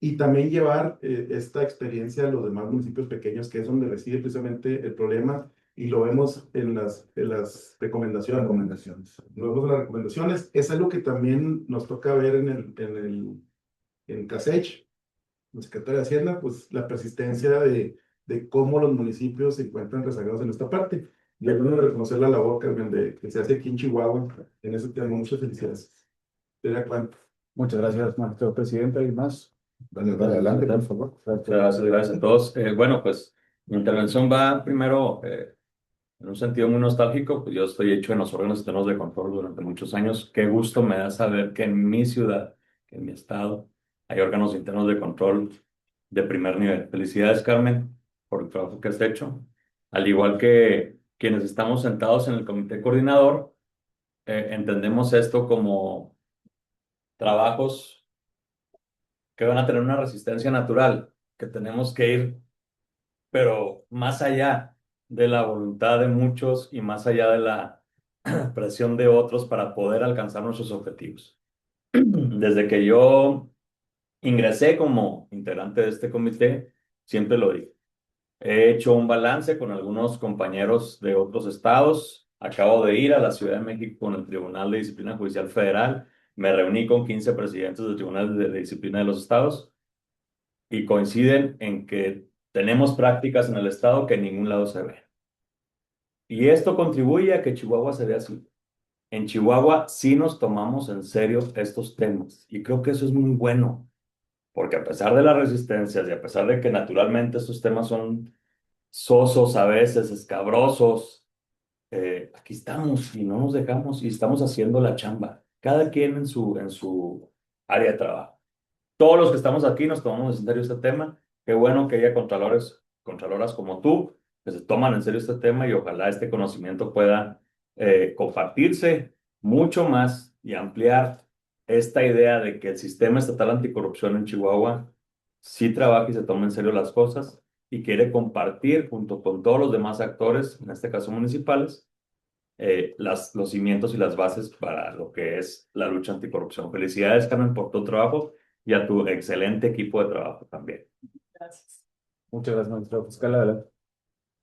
y también llevar esta experiencia a los demás municipios pequeños, que es donde reside precisamente el problema, y lo vemos en las recomendaciones. Lo vemos en las recomendaciones. Es algo que también nos toca ver en CASECH, la Secretaría de Hacienda, pues la persistencia de cómo los municipios se encuentran rezagados en esta parte. Y es bueno reconocer la labor, Carmen, que se hace aquí en Chihuahua en ese tema. Muchas felicidades. Te da cuenta. Muchas gracias, magistrado presidente. ¿Hay más? Dale, adelante, por favor. Gracias a todos. Bueno, pues mi intervención va primero en un sentido muy nostálgico. Pues yo estoy hecho en los órganos internos de control durante muchos años. Qué gusto me da saber que en mi ciudad, que en mi estado, hay órganos internos de control de primer nivel. Felicidades, Carmen, por el trabajo que has hecho. Al igual que quienes estamos sentados en el comité coordinador, entendemos esto como trabajos que van a tener una resistencia natural, que tenemos que ir, pero más allá de la voluntad de muchos y más allá de la presión de otros para poder alcanzar nuestros objetivos. Desde que yo ingresé como integrante de este comité, siempre lo dije. He hecho un balance con algunos compañeros de otros estados. Acabo de ir a la Ciudad de México con el Tribunal de Disciplina Judicial Federal. Me reuní con 15 presidentes del Tribunal de Disciplina de los estados y coinciden en que tenemos prácticas en el estado que en ningún lado se ve. Y esto contribuye a que Chihuahua se vea así. En Chihuahua sí nos tomamos en serio estos temas y creo que eso es muy bueno, porque a pesar de las resistencias y a pesar de que naturalmente estos temas son sosos a veces, escabrosos, aquí estamos y no nos dejamos y estamos haciendo la chamba, cada quien en su área de trabajo. Todos los que estamos aquí nos tomamos en serio este tema. Qué bueno que haya contraloras como tú que se toman en serio este tema y ojalá este conocimiento pueda compartirse mucho más y ampliar esta idea de que el sistema estatal anticorrupción en Chihuahua sí trabaja y se toma en serio las cosas y quiere compartir junto con todos los demás actores, en este caso municipales, los cimientos y las bases para lo que es la lucha anticorrupción. Felicidades, Carmen, por tu trabajo y a tu excelente equipo de trabajo también. Gracias. Muchas gracias, magistrado fiscal. Adelante.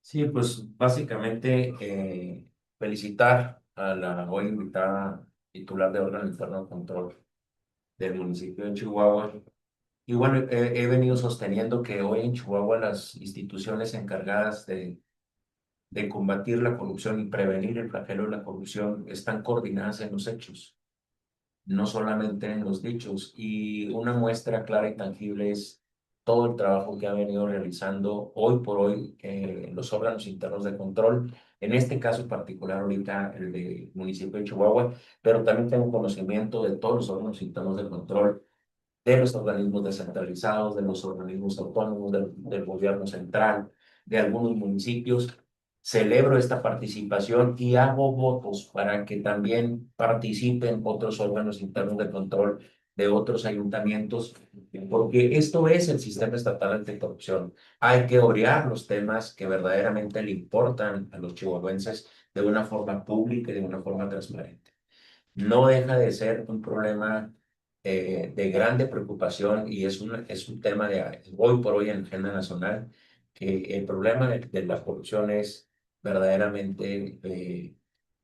Sí, pues básicamente felicitar a la hoy invitada titular de órgano interno de control del municipio de Chihuahua. Y bueno, he venido sosteniendo que hoy en Chihuahua las instituciones encargadas de combatir la corrupción y prevenir el flagelo de la corrupción están coordinadas en los hechos, no solamente en los dichos. Y una muestra clara y tangible es todo el trabajo que ha venido realizando hoy por hoy los órganos internos de control, en este caso particular ahorita el del municipio de Chihuahua, pero también tengo conocimiento de todos los órganos internos de control de los organismos descentralizados, de los organismos autónomos, del gobierno central, de algunos municipios. Celebro esta participación y hago votos para que también participen otros órganos internos de control de otros ayuntamientos, porque esto es el sistema estatal anticorrupción. Hay que orear los temas que verdaderamente le importan a los chihuahuenses de una forma pública y de una forma transparente. No deja de ser un problema de grande preocupación y es un tema de hoy por hoy en la agenda nacional, que el problema de la corrupción es verdaderamente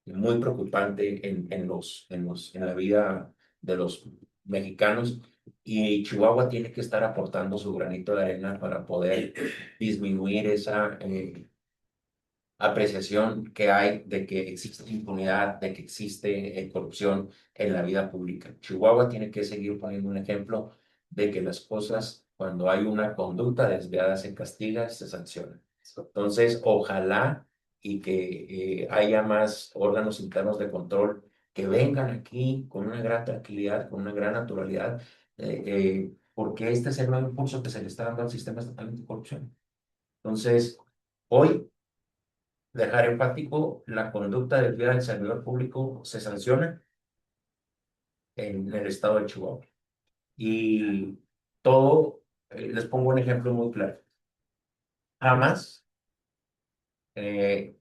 muy preocupante en la vida de los mexicanos, y Chihuahua tiene que estar aportando su granito de arena para poder disminuir esa apreciación que hay de que existe impunidad, de que existe corrupción en la vida pública. Chihuahua tiene que seguir poniendo un ejemplo de que las cosas, cuando hay una conducta desviada, se castiga, se sanciona. Entonces, ojalá y que haya más órganos internos de control que vengan aquí con una gran tranquilidad, con una gran naturalidad, porque este es el nuevo impulso que se le está dando al sistema estatal de corrupción. Entonces, hoy dejar enfático, la conducta desviada del servidor público se sanciona en el estado de Chihuahua. Y todo, les pongo un ejemplo muy claro. Jamás, eh,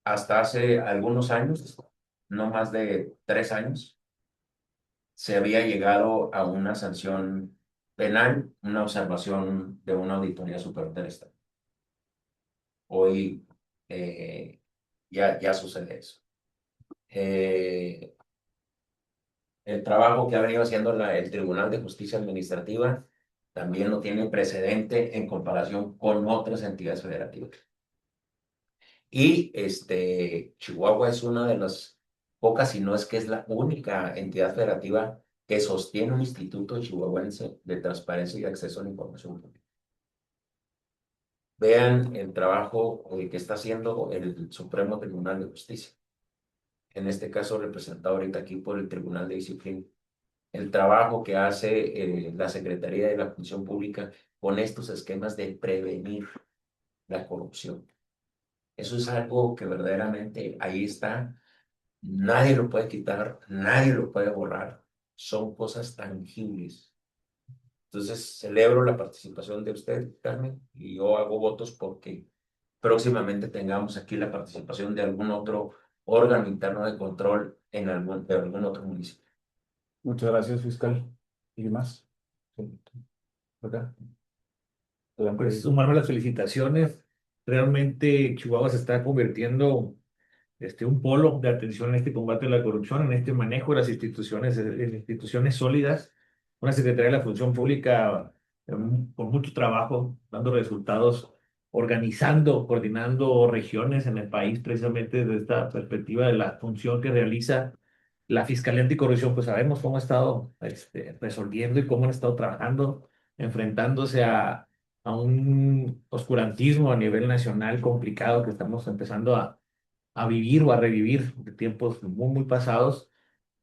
hasta hace algunos años, no más de 3 años, se había llegado a una sanción penal, una observación de una auditoría superior del Estado. Hoy ya sucede eso. El trabajo que ha venido haciendo el Tribunal de Justicia Administrativa también no tiene precedente en comparación con otras entidades federativas. Y Chihuahua es una de las pocas, si no es que es la única entidad federativa que sostiene un instituto chihuahuense de transparencia y acceso a la información pública. Vean el trabajo que está haciendo el Supremo Tribunal de Justicia, en este caso representado ahorita aquí por el Tribunal de Disciplina. El trabajo que hace la Secretaría de la Función Pública con estos esquemas de prevenir la corrupción. Eso es algo que verdaderamente ahí está. Nadie lo puede quitar, nadie lo puede borrar. Son cosas tangibles. Entonces, celebro la participación de usted, Carmen, y yo hago votos porque próximamente tengamos aquí la participación de algún otro órgano interno de control de algún otro municipio. Muchas gracias, fiscal. ¿Y más? ¿Acá? Pues sumarme a las felicitaciones. Realmente Chihuahua se está convirtiendo un polo de atención en este combate a la corrupción, en este manejo de las instituciones sólidas. Una Secretaría de la Función Pública con mucho trabajo, dando resultados, organizando, coordinando regiones en el país, precisamente desde esta perspectiva de la función que realiza la Fiscalía Anticorrupción. Pues sabemos cómo ha estado resolviendo y cómo han estado trabajando, enfrentándose a un oscurantismo a nivel nacional complicado que estamos empezando a vivir o a revivir de tiempos muy, muy pasados.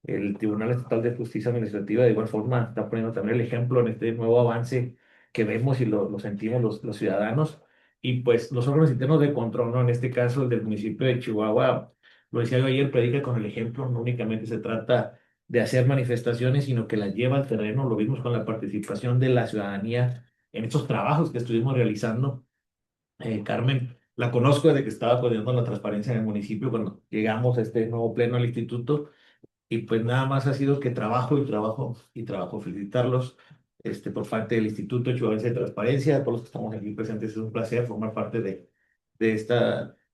El Tribunal Estatal de Justicia Administrativa de igual forma está poniendo también el ejemplo en este nuevo avance que vemos y lo sentimos los ciudadanos. Y pues los órganos internos de control, ¿no? En este caso el del municipio de Chihuahua, lo decía yo ayer, predica con el ejemplo. No únicamente se trata de hacer manifestaciones, sino que las lleva al terreno. Lo vimos con la participación de la ciudadanía en estos trabajos que estuvimos realizando. Carmen, la conozco desde que estaba coordinando la transparencia en el municipio cuando llegamos a este nuevo pleno al instituto, y pues nada más ha sido que trabajo y trabajo y trabajo. Felicitarlos por parte del Instituto Chihuahuense de Transparencia, a todos los que estamos aquí presentes. Es un placer formar parte de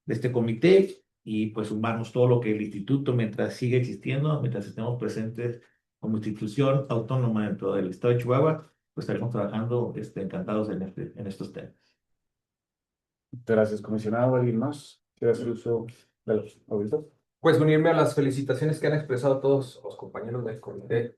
este comité y pues sumarnos todo lo que el instituto, mientras siga existiendo, mientras estemos presentes como institución autónoma dentro del estado de Chihuahua, pues estaremos trabajando encantados en estos temas. Muchas gracias, comisionado. ¿Alguien más quiere hacer uso de los auditos? Pues unirme a las felicitaciones que han expresado todos los compañeros del comité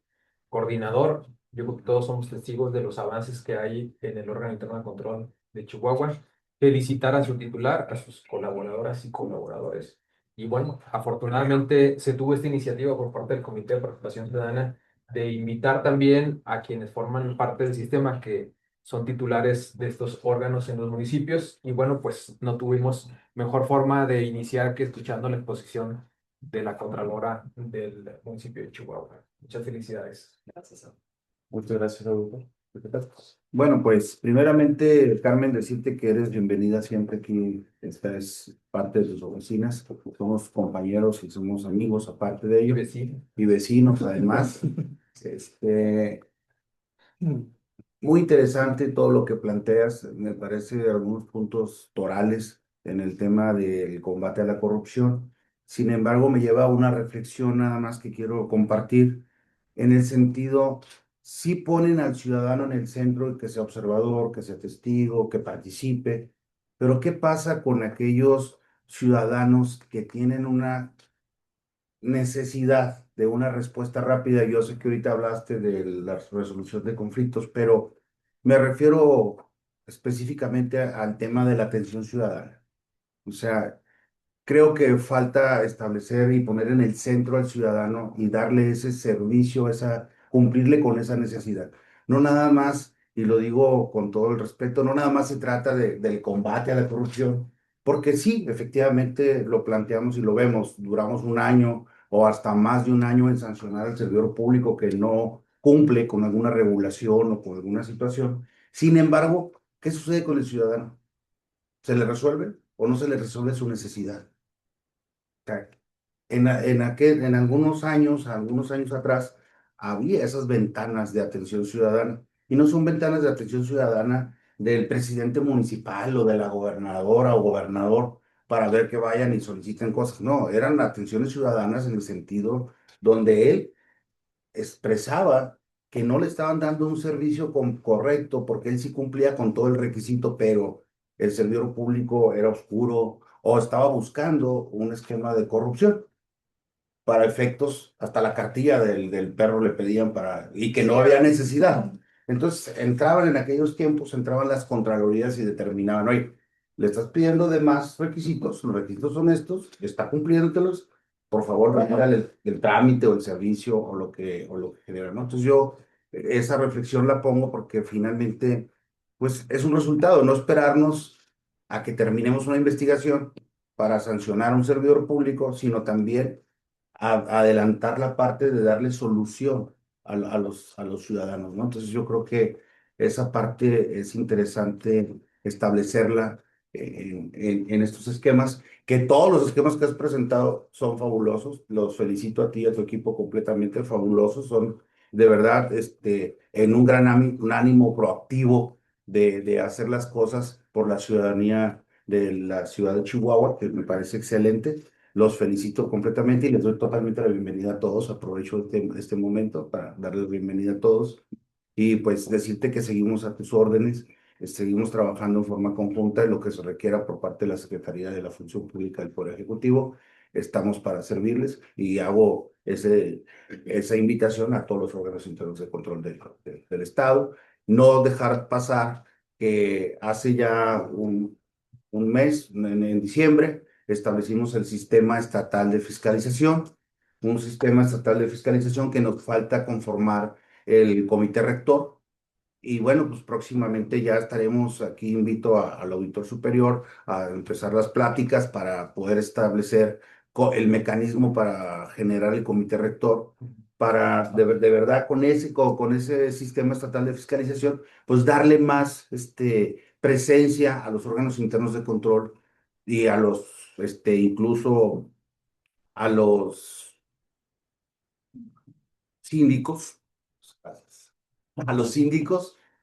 coordinador. Yo creo que todos somos testigos de los avances que hay en el órgano interno de control de Chihuahua. Felicitar a su titular, a sus colaboradoras y colaboradores. Y bueno, afortunadamente se tuvo esta iniciativa por parte del Comité de Participación Ciudadana de invitar también a quienes forman parte del sistema, que son titulares de estos órganos en los municipios. Y bueno, pues no tuvimos mejor forma de iniciar que escuchando la exposición de la Contralora del municipio de Chihuahua. Muchas felicidades. Gracias. Muchas gracias, Augusto. Bueno, pues primeramente, Carmen, decirte que eres bienvenida siempre aquí. Esta es parte de tus oficinas. Somos compañeros y somos amigos aparte de Y ello. vecino. Y vecinos además. Este, muy interesante todo lo que planteas. Me parece algunos puntos torales en el tema del combate a la corrupción. Sin embargo, me lleva a una reflexión nada más que quiero compartir en el sentido, sí ponen al ciudadano en el centro y que sea observador, que sea testigo, que participe, pero ¿qué pasa con aquellos ciudadanos que tienen una necesidad de una respuesta rápida? Yo sé que ahorita hablaste de la resolución de conflictos, pero me refiero específicamente al tema de la atención ciudadana. O sea, creo que falta establecer y poner en el centro al ciudadano y darle ese servicio, cumplirle con esa necesidad. No nada más, y lo digo con todo el respeto, no nada más se trata del combate a la corrupción, porque sí, efectivamente lo planteamos y lo vemos, duramos un año o hasta más de un año en sancionar al servidor público que no cumple con alguna regulación o con alguna situación. Sin embargo, ¿qué sucede con el ciudadano? ¿Se le resuelve o no se le resuelve su necesidad? Sea, en algunos años atrás, había esas ventanas de atención ciudadana. Y no son ventanas de atención ciudadana del presidente municipal o de la gobernadora o gobernador para ver que vayan y soliciten cosas. No, eran atenciones ciudadanas en el sentido donde él expresaba que no le estaban dando un servicio correcto porque él sí cumplía con todo el requisito, pero el servidor público era oscuro o estaba buscando un esquema de corrupción. Para efectos, hasta la cartilla del perro le pedían y que no había necesidad. Entonces entraban en aquellos tiempos, entraban las contralorías y determinaban, oye, le estás pidiendo de más requisitos, los requisitos son estos, está cumpliéndotelos, por favor, regálale el trámite o el servicio o lo que genera, ¿no? Entonces yo esa reflexión la pongo porque finalmente, pues es un resultado, no esperarnos a que terminemos una investigación para sancionar a un servidor público, sino también adelantar la parte de darle solución a los ciudadanos, ¿no? Entonces yo creo que esa parte es interesante establecerla en estos esquemas, que todos los esquemas que has presentado son fabulosos. Los felicito a ti y a tu equipo completamente fabulosos. Son de verdad en un gran un ánimo proactivo de hacer las cosas por la ciudadanía de la ciudad de Chihuahua, que me parece excelente. Los felicito completamente y les doy totalmente la bienvenida a todos. Aprovecho este momento para darles la bienvenida a todos y pues decirte que seguimos a tus órdenes, seguimos trabajando en forma conjunta en lo que se requiera por parte de la Secretaría de la Función Pública del Poder Ejecutivo. Estamos para servirles y hago esa invitación a todos los órganos internos de control del Estado. No dejar pasar que hace ya un mes, en diciembre, establecimos el sistema estatal de fiscalización, un sistema estatal de fiscalización que nos falta conformar el comité rector. Y bueno, pues próximamente ya estaremos aquí, invito al auditor superior a empezar las pláticas para poder establecer el mecanismo para generar el comité rector, para de verdad con ese sistema estatal de fiscalización, pues darle más presencia a los órganos internos de control y incluso a los síndicos,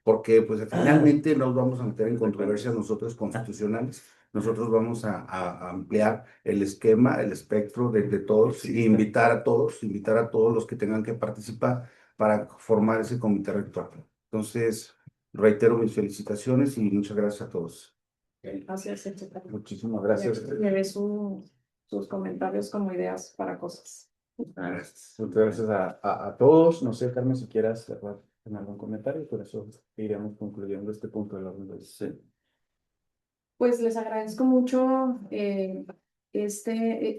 porque pues finalmente nos vamos a meter en controversias nosotros constitucionales. Nosotros vamos a ampliar el esquema, el espectro de todos, e invitar a todos los que tengan que participar para formar ese comité rector. Entonces, reitero mis felicitaciones y muchas gracias a todos. Gracias, secretario. Muchísimas gracias. Llevé sus comentarios como ideas para cosas. Muchas gracias a todos. No sé, Carmen, si quieras cerrar en algún comentario, por eso iríamos concluyendo este punto del orden del día. Pues les agradezco mucho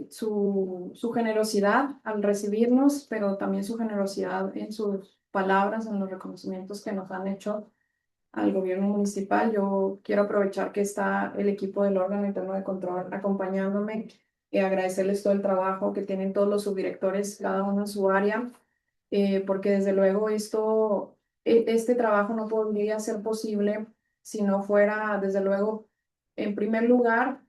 su generosidad al recibirnos, pero también su generosidad en sus palabras, en los reconocimientos que nos han hecho al gobierno municipal. Yo quiero aprovechar que está el equipo del órgano interno de control acompañándome y agradecerles todo el trabajo que tienen todos los subdirectores, cada uno en su área, porque desde luego este trabajo no podría ser posible si no fuera, desde luego, en primer lugar,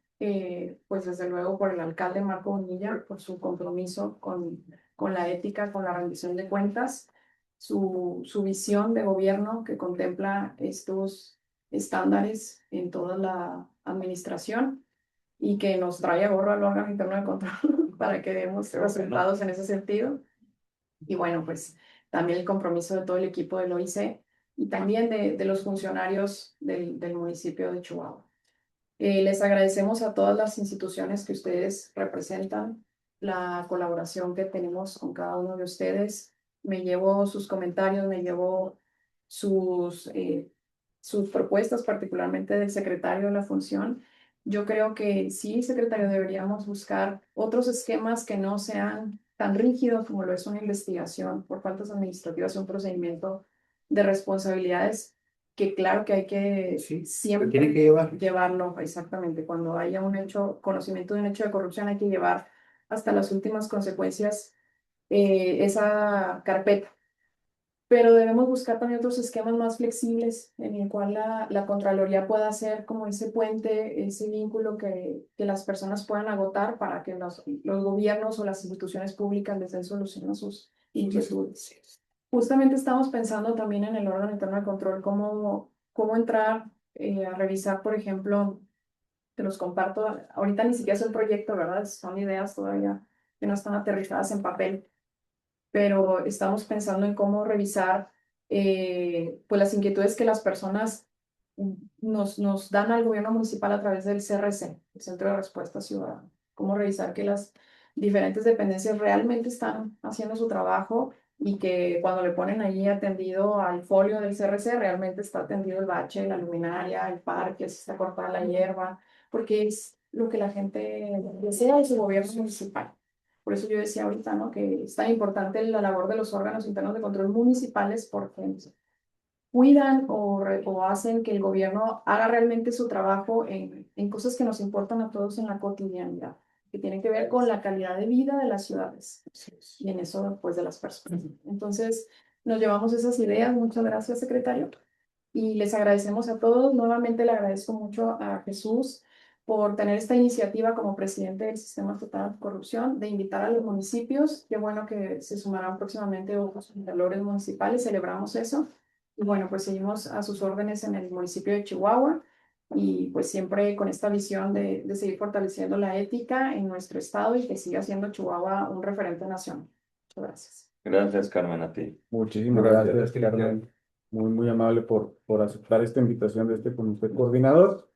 pues desde luego por el alcalde Marco Bonilla, por su compromiso con la ética, con la rendición de cuentas, su visión de gobierno que contempla estos estándares en toda la administración y que nos trae a gorro al órgano interno de control para que demos resultados en ese sentido. Y bueno, pues también el compromiso de todo el equipo del OIC y también de los funcionarios del municipio de Chihuahua. Les agradecemos a todas las instituciones que ustedes representan, la colaboración que tenemos con cada uno de ustedes. Me llevo sus comentarios, me llevo sus propuestas, particularmente del secretario de la función. Yo creo que sí, secretario, deberíamos buscar otros esquemas que no sean tan rígidos como lo es una investigación por faltas administrativas, un procedimiento de responsabilidades que claro que hay que Sí, siempre tiene que llevar. llevarlo, exactamente. Cuando haya un hecho, conocimiento de un hecho de corrupción, hay que llevar hasta las últimas consecuencias esa carpeta. Pero debemos buscar también otros esquemas más flexibles en el cual la Contraloría pueda hacer como ese puente, ese vínculo que las personas puedan agotar para que los gobiernos o las instituciones públicas les den solución a sus inquietudes. Justamente estamos pensando también en el órgano interno de control cómo entrar a revisar, por ejemplo, te los comparto, ahorita ni siquiera es un proyecto, ¿verdad? Son ideas todavía que no están aterrizadas en papel, pero estamos pensando en cómo revisar pues las inquietudes que las personas nos dan al gobierno municipal a través del CRC, el Centro de Respuesta Ciudadana. Cómo revisar que las diferentes dependencias realmente están haciendo su trabajo y que cuando le ponen ahí atendido al folio del CRC, realmente está atendido el bache, la luminaria, el parque, si está cortada la hierba, porque es lo que la gente desea de su gobierno municipal. Por eso yo decía ahorita, ¿no? Que es tan importante la labor de los órganos internos de control municipales porque cuidan o hacen que el gobierno haga realmente su trabajo en cosas que nos importan a todos en la cotidianidad, que tienen que ver con la calidad de vida de las ciudades y en eso, pues, de las personas. Entonces, nos llevamos esas ideas. Muchas gracias, secretario. Y les agradecemos a todos. Nuevamente le agradezco mucho a Jesús por tener esta iniciativa como presidente del Sistema Estatal Anticorrupción de invitar a los municipios. Qué bueno que se sumarán próximamente otros valores municipales. Celebramos eso. Y bueno, pues seguimos a sus órdenes en el municipio de Chihuahua y pues siempre con esta visión de seguir fortaleciendo la ética en nuestro estado y que siga siendo Chihuahua un referente nacional. Muchas gracias. Gracias, Carmen, a ti. Muchísimas Gracias, gracias, Carmen. Muy amable por aceptar esta invitación de este comité coordinador.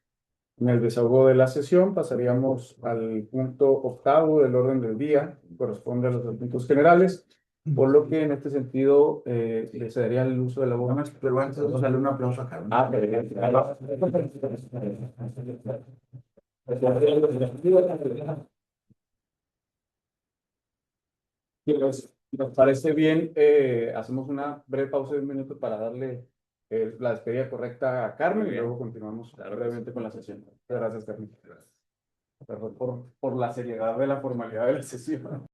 En el desahogo de la sesión pasaríamos al punto octavo del orden del día, que corresponde a los asuntos generales, por lo que en este sentido le cedería el uso de la voz. Pero antes vamos a darle un aplauso a Carmen. Si nos parece bien, hacemos una breve pausa de un minuto para darle la despedida correcta a Carmen y luego continuamos brevemente con la sesión. Muchas gracias, Carmen. Perdón por la seriedad de la formalidad de la sesión.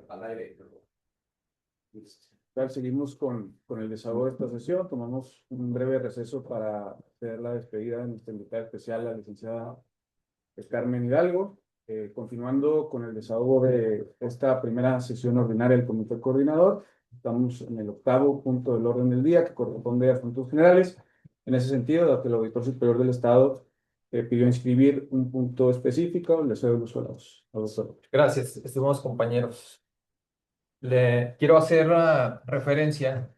Al aire. Seguimos con el desahogo de esta sesión. Tomamos un breve receso para hacer la despedida de nuestra invitada especial, la licenciada Carmen Hidalgo. Continuando con el desahogo de esta primera sesión ordinaria del Comité Coordinador, estamos en el 8º punto del orden del día, que corresponde a asuntos generales. En ese sentido, dado que el Auditor Superior del Estado pidió inscribir un punto específico, le cedo el uso a la voz. Doctor. Gracias, estimados compañeros. Le quiero hacer referencia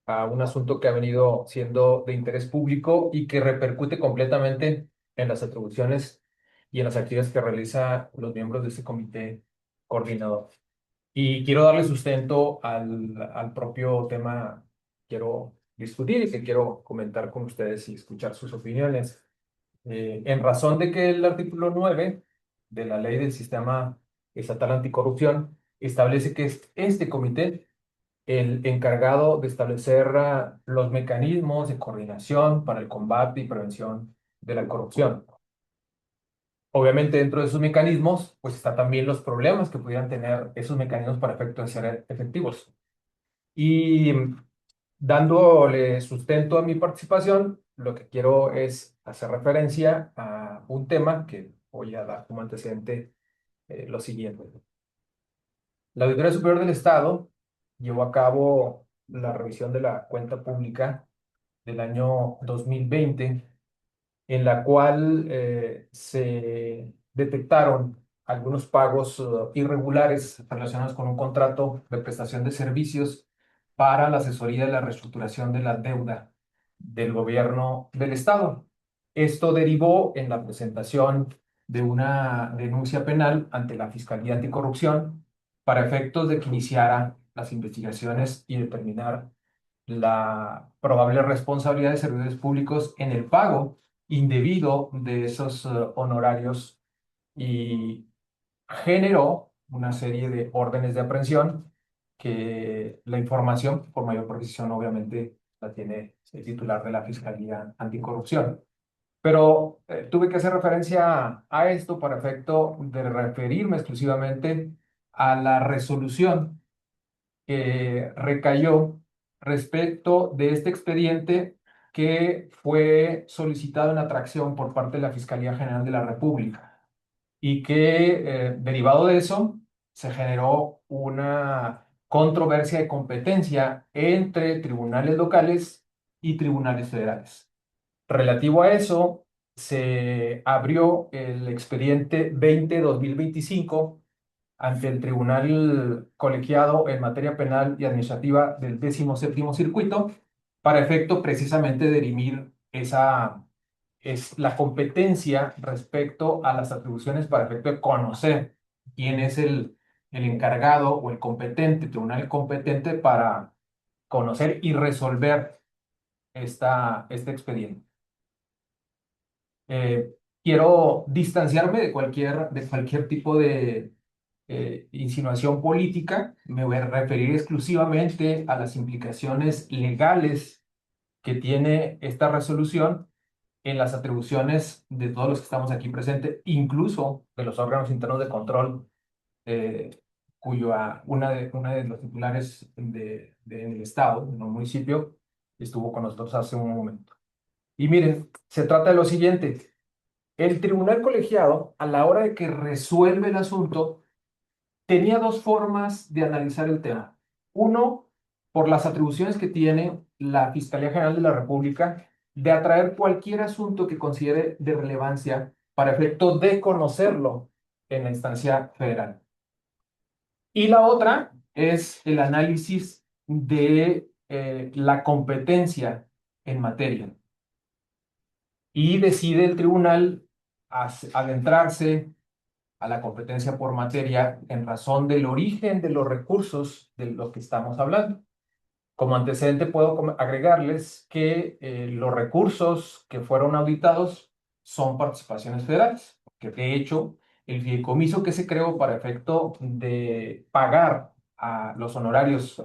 a un asunto que ha venido siendo de interés público y que repercute completamente en las atribuciones y en las actividades que realizan los miembros de este comité coordinador. Y quiero darle sustento al propio tema que quiero discutir y que quiero comentar con ustedes y escuchar sus opiniones. En razón de que el artículo 9 de la Ley del Sistema Estatal Anticorrupción establece que es este comité el encargado de establecer los mecanismos de coordinación para el combate y prevención de la corrupción. Obviamente, dentro de esos mecanismos, pues están también los problemas que pudieran tener esos mecanismos para efecto de ser efectivos. Y dándole sustento a mi participación, lo que quiero es hacer referencia a un tema que voy a dar como antecedente lo siguiente. La Auditoría Superior del Estado llevó a cabo la revisión de la cuenta pública del año 2020, en la cual se detectaron algunos pagos irregulares relacionados con un contrato de prestación de servicios para la asesoría de la reestructuración de la deuda del gobierno del Estado. Esto derivó en la presentación de una denuncia penal ante la Fiscalía Anticorrupción para efectos de que iniciara las investigaciones y determinar la probable responsabilidad de servidores públicos en el pago indebido de esos honorarios, y generó una serie de órdenes de aprehensión que la información, por mayor precisión, obviamente la tiene el titular de la Fiscalía Anticorrupción. Pero tuve que hacer referencia a esto para efecto de referirme exclusivamente a la resolución que recayó respecto de este expediente que fue solicitado en atracción por parte de la Fiscalía General de la República y que, derivado de eso, se generó una controversia de competencia entre tribunales locales y tribunales federales. Relativo a eso, se abrió el expediente 20-2025 ante el Tribunal Colegiado en materia penal y administrativa del 17º Circuito, para efecto precisamente de dirimir esa es la competencia respecto a las atribuciones para efecto de conocer quién es el encargado o el competente, tribunal competente para conocer y resolver este expediente. Quiero distanciarme de cualquier tipo de insinuación política. Me voy a referir exclusivamente a las implicaciones legales que tiene esta resolución en las atribuciones de todos los que estamos aquí presentes, incluso de los órganos internos de control, una de los titulares en el Estado, en un municipio, estuvo con nosotros hace un momento. Y miren, se trata de lo siguiente. El tribunal colegiado, a la hora de que resuelve el asunto, tenía dos formas de analizar el tema. Uno, por las atribuciones que tiene la Fiscalía General de la República de atraer cualquier asunto que considere de relevancia para efecto de conocerlo en la instancia federal. Y la otra es el análisis de la competencia en materia. Y decide el tribunal adentrarse a la competencia por materia en razón del origen de los recursos de los que estamos hablando. Como antecedente puedo agregarles que los recursos que fueron auditados son participaciones federales, que de hecho el fideicomiso que se creó para efecto de pagar a los honorarios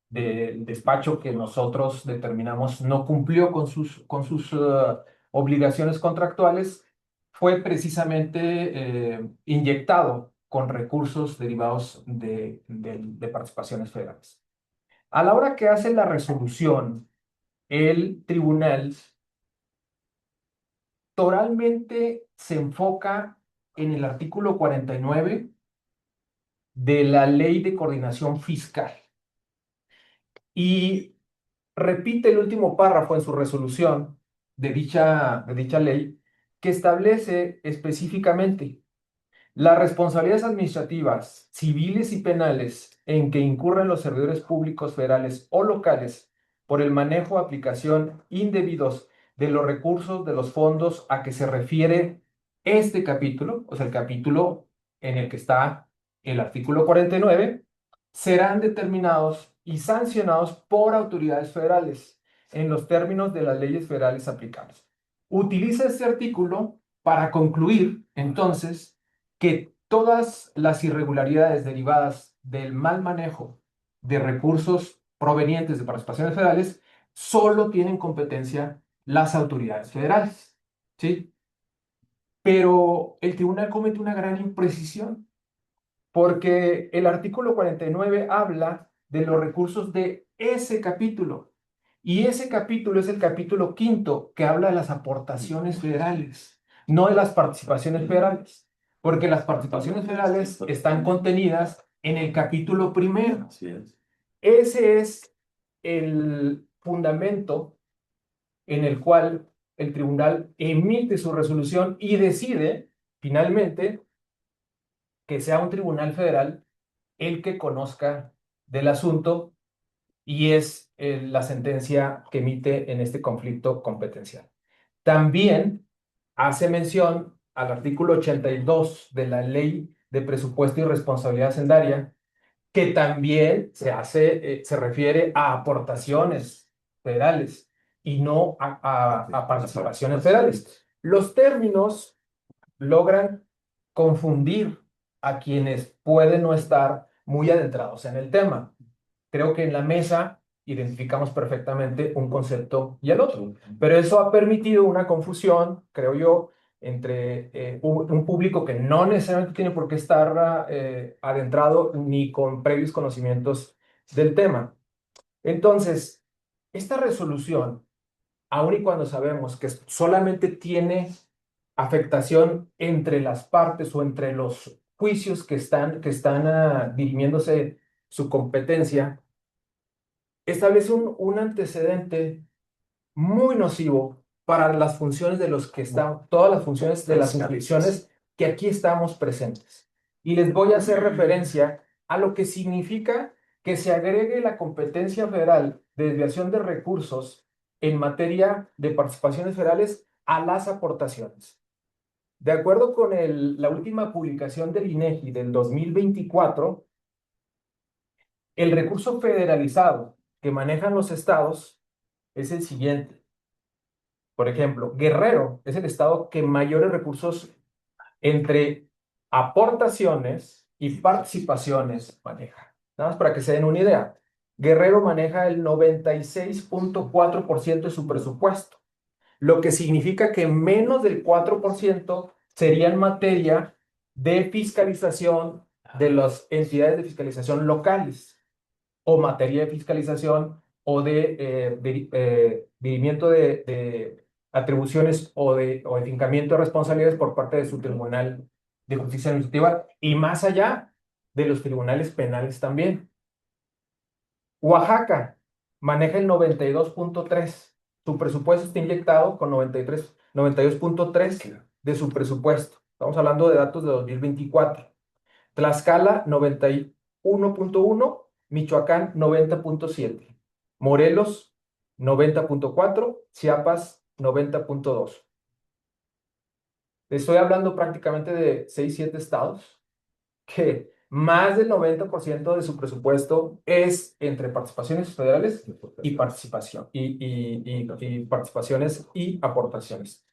del despacho que nosotros determinamos no cumplió con sus obligaciones contractuales, fue precisamente inyectado con recursos derivados de participaciones federales. A la hora que hace la resolución, el tribunal toralmente se enfoca en el artículo 49 de la Ley de Coordinación Fiscal y repite el último párrafo en su resolución de dicha ley, que establece específicamente las responsabilidades administrativas, civiles y penales en que incurren los servidores públicos federales o locales por el manejo o aplicación indebidos de los recursos de los fondos a que se refiere este capítulo, o sea, el capítulo en el que está el artículo 49, serán determinados y sancionados por autoridades federales en los términos de las leyes federales aplicables. Utiliza este artículo para concluir, entonces, que todas las irregularidades derivadas del mal manejo de recursos provenientes de participaciones federales solo tienen competencia las autoridades federales, ¿sí? Pero el tribunal comete una gran imprecisión porque el artículo 49 habla de los recursos de ese capítulo y ese capítulo es el capítulo quinto que habla de las aportaciones federales, no de las participaciones federales, porque las participaciones federales están contenidas en el capítulo primero. Así es. Ese es el fundamento en el cual el tribunal emite su resolución y decide finalmente que sea un tribunal federal el que conozca del asunto y es la sentencia que emite en este conflicto competencial. También hace mención al artículo 82 de la Ley de Presupuesto y Responsabilidad Hacendaria, que también se refiere a aportaciones federales y no a participaciones federales. Los términos logran confundir a quienes pueden no estar muy adentrados en el tema. Creo que en la mesa identificamos perfectamente un concepto y el otro, pero eso ha permitido una confusión, creo yo, entre un público que no necesariamente tiene por qué estar adentrado ni con previos conocimientos del tema. Entonces, esta resolución, aun y cuando sabemos que solamente tiene afectación entre las partes o entre los juicios que están dirimiéndose su competencia, establece un antecedente muy nocivo para las funciones de los que están, todas las funciones de las jurisdicciones que aquí estamos presentes. Y les voy a hacer referencia a lo que significa que se agregue la competencia federal de desviación de recursos en materia de participaciones federales a las aportaciones. De acuerdo con la última publicación del INEGI del 2024, el recurso federalizado que manejan los estados es el siguiente. Por ejemplo, Guerrero es el estado que mayores recursos entre aportaciones y participaciones maneja. Nada más para que se den una idea. Guerrero maneja el 96.4% de su presupuesto, lo que significa que menos del 4% sería en materia de fiscalización de las entidades de fiscalización locales o materia de fiscalización o de dirimiento de atribuciones o de fincamiento de responsabilidades por parte de su tribunal de justicia administrativa y más allá de los tribunales penales también. Oaxaca maneja el 92.3%. Su presupuesto está inyectado con 92.3% de su presupuesto. Estamos hablando de datos de 2024. Tlaxcala, 91.1%. Michoacán, 90.7%. Morelos, 90.4%. Chiapas, 90.2%. Estoy hablando prácticamente de 6, 7 estados que más del 90% de su presupuesto es entre participaciones federales y participación y participaciones y aportaciones.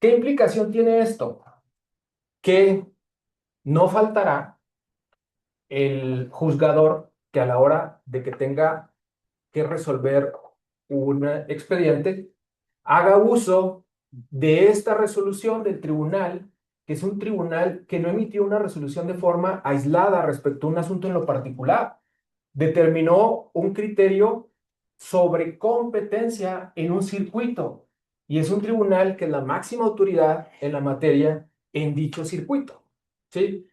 ¿Qué implicación tiene esto? Que no faltará el juzgador que a la hora de que tenga que resolver un expediente haga uso de esta resolución del tribunal que es un tribunal que no emitió una resolución de forma aislada respecto a un asunto en lo particular. Determinó un criterio sobre competencia en un circuito y es un tribunal que es la máxima autoridad en la materia en dicho circuito, ¿sí?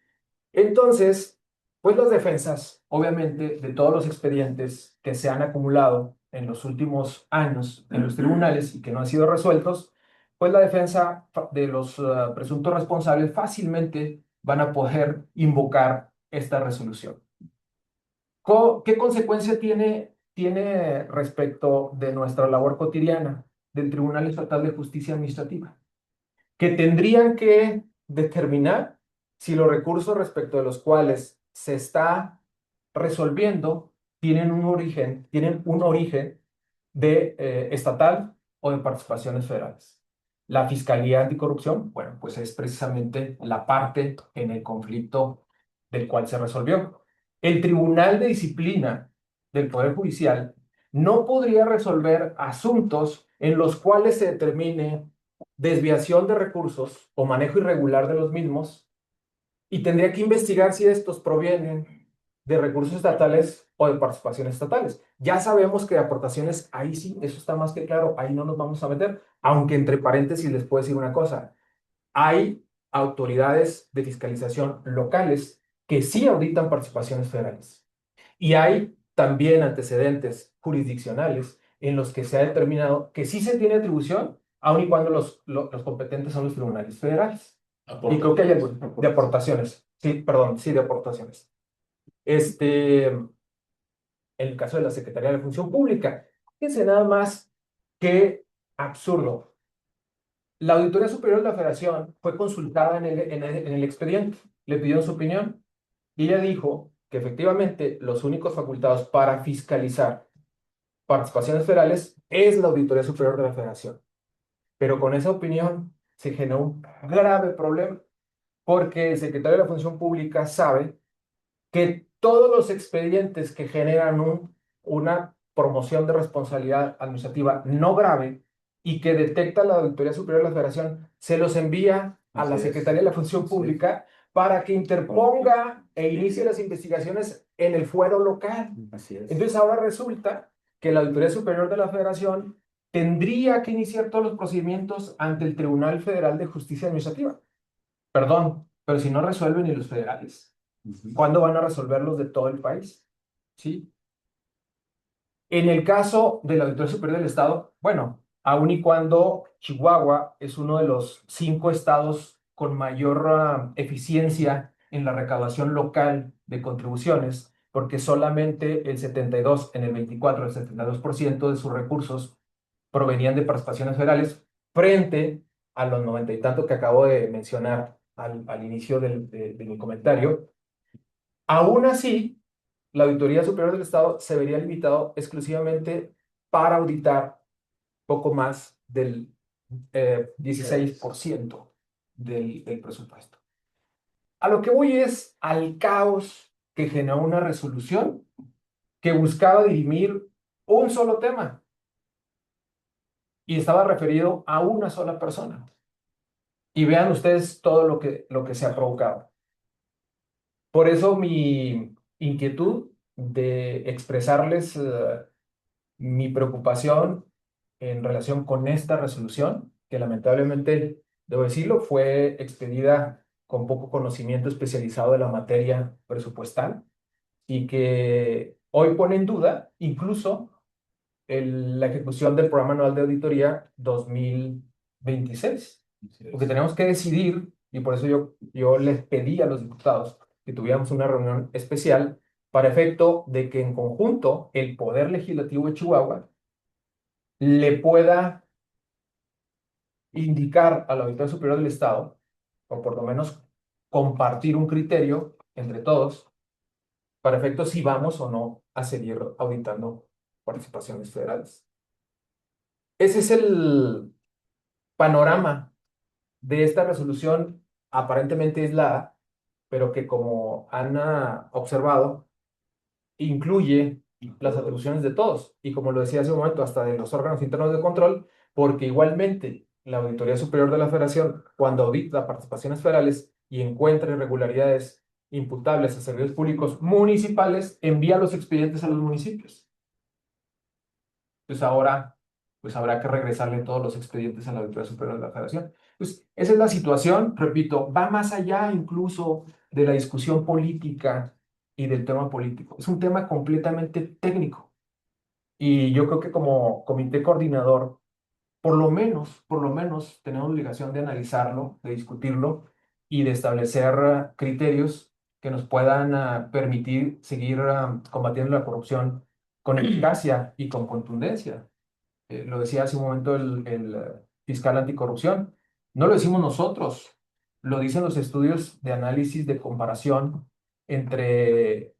Entonces, pues las defensas, obviamente, de todos los expedientes que se han acumulado en los últimos años en los tribunales y que no han sido resueltos, pues la defensa de los presuntos responsables fácilmente van a poder invocar esta resolución. ¿Qué consecuencia tiene respecto de nuestra labor cotidiana del Tribunal Estatal de Justicia Administrativa? Que tendrían que determinar si los recursos respecto de los cuales se está resolviendo tienen un origen de estatal o de participaciones federales. La Fiscalía Anticorrupción, bueno, pues es precisamente la parte en el conflicto del cual se resolvió. El Tribunal de Disciplina del Poder Judicial no podría resolver asuntos en los cuales se determine desviación de recursos o manejo irregular de los mismos y tendría que investigar si estos provienen de recursos estatales o de participaciones estatales. Ya sabemos que de aportaciones, ahí sí, eso está más que claro, ahí no nos vamos a meter, aunque entre paréntesis les puedo decir una cosa, hay autoridades de fiscalización locales que sí auditan participaciones federales y hay también antecedentes jurisdiccionales en los que se ha determinado que sí se tiene atribución, aun y cuando los competentes son los tribunales federales. Y creo que hay algunos de aportaciones. Sí, perdón, sí, de aportaciones. En el caso de la Secretaría de la Función Pública, fíjense nada más qué absurdo. La Auditoría Superior de la Federación fue consultada en el expediente, le pidieron su opinión y ella dijo que efectivamente los únicos facultados para fiscalizar participaciones federales es la Auditoría Superior de la Federación. Pero con esa opinión se generó un grave problema porque el secretario de la Función Pública sabe que todos los expedientes que generan una promoción de responsabilidad administrativa no grave y que detecta la Auditoría Superior de la Federación, se los envía a la Secretaría de la Función Pública para que interponga e inicie las investigaciones en el fuero local. Así es. Entonces ahora resulta que la Auditoría Superior de la Federación tendría que iniciar todos los procedimientos ante el Tribunal Federal de Justicia Administrativa. Perdón, pero si no resuelven ni los federales, ¿cuándo van a resolver los de todo el país? ¿Sí? En el caso de la Auditoría Superior del Estado, bueno, aun y cuando Chihuahua es uno de los 5 estados con mayor eficiencia en la recaudación local de contribuciones, porque solamente el 72, en el 24, el 72% de sus recursos provenían de participaciones federales, frente a los 90 y tanto que acabo de mencionar al inicio de mi comentario. Aún así, la Auditoría Superior del Estado se vería limitado exclusivamente para auditar poco más del 16% del presupuesto. A lo que voy es al caos que generó una resolución que buscaba dirimir un solo tema y estaba referido a una sola persona. Y vean ustedes todo lo que se ha provocado. Por eso mi inquietud de expresarles mi preocupación en relación con esta resolución, que lamentablemente, debo decirlo, fue expedida con poco conocimiento especializado de la materia presupuestal y que hoy pone en duda incluso la ejecución del Programa Anual de Auditoría 2026. Porque tenemos que decidir, y por eso yo les pedí a los diputados que tuviéramos una reunión especial para efecto de que en conjunto el Poder Legislativo de Chihuahua le pueda indicar a la Auditoría Superior del Estado, o por lo menos compartir un criterio entre todos, para efecto si vamos o no a seguir auditando participaciones federales. Ese es el panorama de esta resolución aparentemente aislada, pero que como han observado, incluye las atribuciones de todos, y como lo decía hace un momento, hasta de los órganos internos de control, porque igualmente la Auditoría Superior de la Federación, cuando audita participaciones federales y encuentra irregularidades imputables a servidores públicos municipales, envía los expedientes a los municipios. Pues ahora, pues habrá que regresarle todos los expedientes a la Auditoría Superior de la Federación. Pues esa es la situación, repito, va más allá incluso de la discusión política y del tema político. Es un tema completamente técnico. Y yo creo que como comité coordinador, por lo menos tenemos obligación de analizarlo, de discutirlo y de establecer criterios que nos puedan permitir seguir combatiendo la corrupción con eficacia y con contundencia. Lo decía hace un momento el fiscal anticorrupción. No lo decimos nosotros, lo dicen los estudios de análisis de comparación entre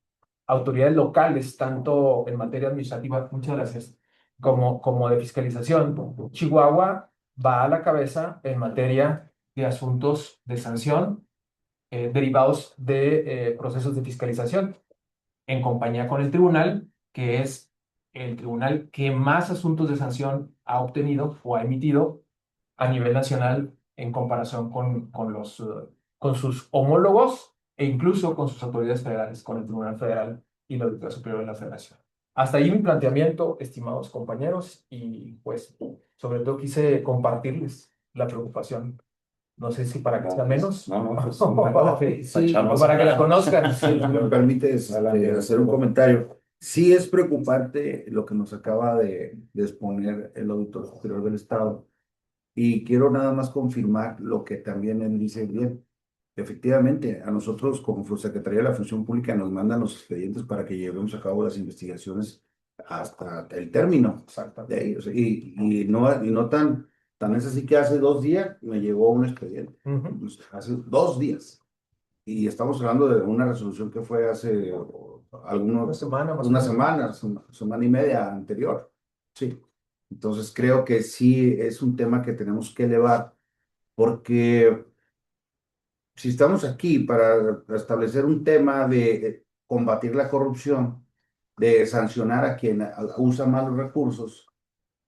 autoridades locales, tanto en materia administrativa, muchas gracias, como de fiscalización. Chihuahua va a la cabeza en materia de asuntos de sanción derivados de procesos de fiscalización, en compañía con el tribunal, que es el tribunal que más asuntos de sanción ha obtenido o ha emitido a nivel nacional en comparación con sus homólogos e incluso con sus autoridades federales, con el Tribunal Federal y la Auditoría Superior de la Federación. Hasta ahí mi planteamiento, estimados compañeros, y pues sobre todo quise compartirles la preocupación. No sé si para que sea menos No, no, pues, o para, Sí, o para que la conozcan. si me permites hacer un comentario. Sí es preocupante lo que nos acaba de exponer el Auditor Superior del Estado. Y quiero nada más confirmar lo que también él dice bien. Efectivamente, a nosotros como Secretaría de la Función Pública nos mandan los expedientes para que llevemos a cabo las investigaciones hasta el término de ahí. O sea, y no tan es así que hace 2 días me llegó un expediente. Ujú. Pues, hace 2 días. Y estamos hablando de una resolución que fue hace Una semana más o una menos. semana y media anterior. Sí. Entonces creo que sí es un tema que tenemos que elevar, porque si estamos aquí para establecer un tema de combatir la corrupción, de sancionar a quien usa malos recursos,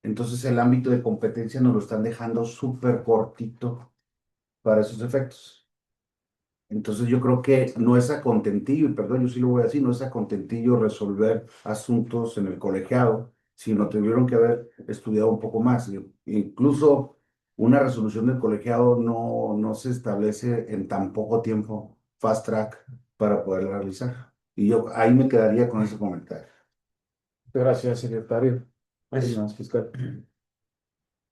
entonces el ámbito de competencia nos lo están dejando súper cortito para esos efectos. Entonces yo creo que no es a contentillo, y perdón, yo sí lo voy a decir, no es a contentillo resolver asuntos en el colegiado, sino tuvieron que haber estudiado un poco más. Incluso una resolución del colegiado no se establece en tan poco tiempo, fast track, para poderla realizar. Y yo ahí me quedaría con ese comentario. Gracias, secretario. Pues Más fiscal.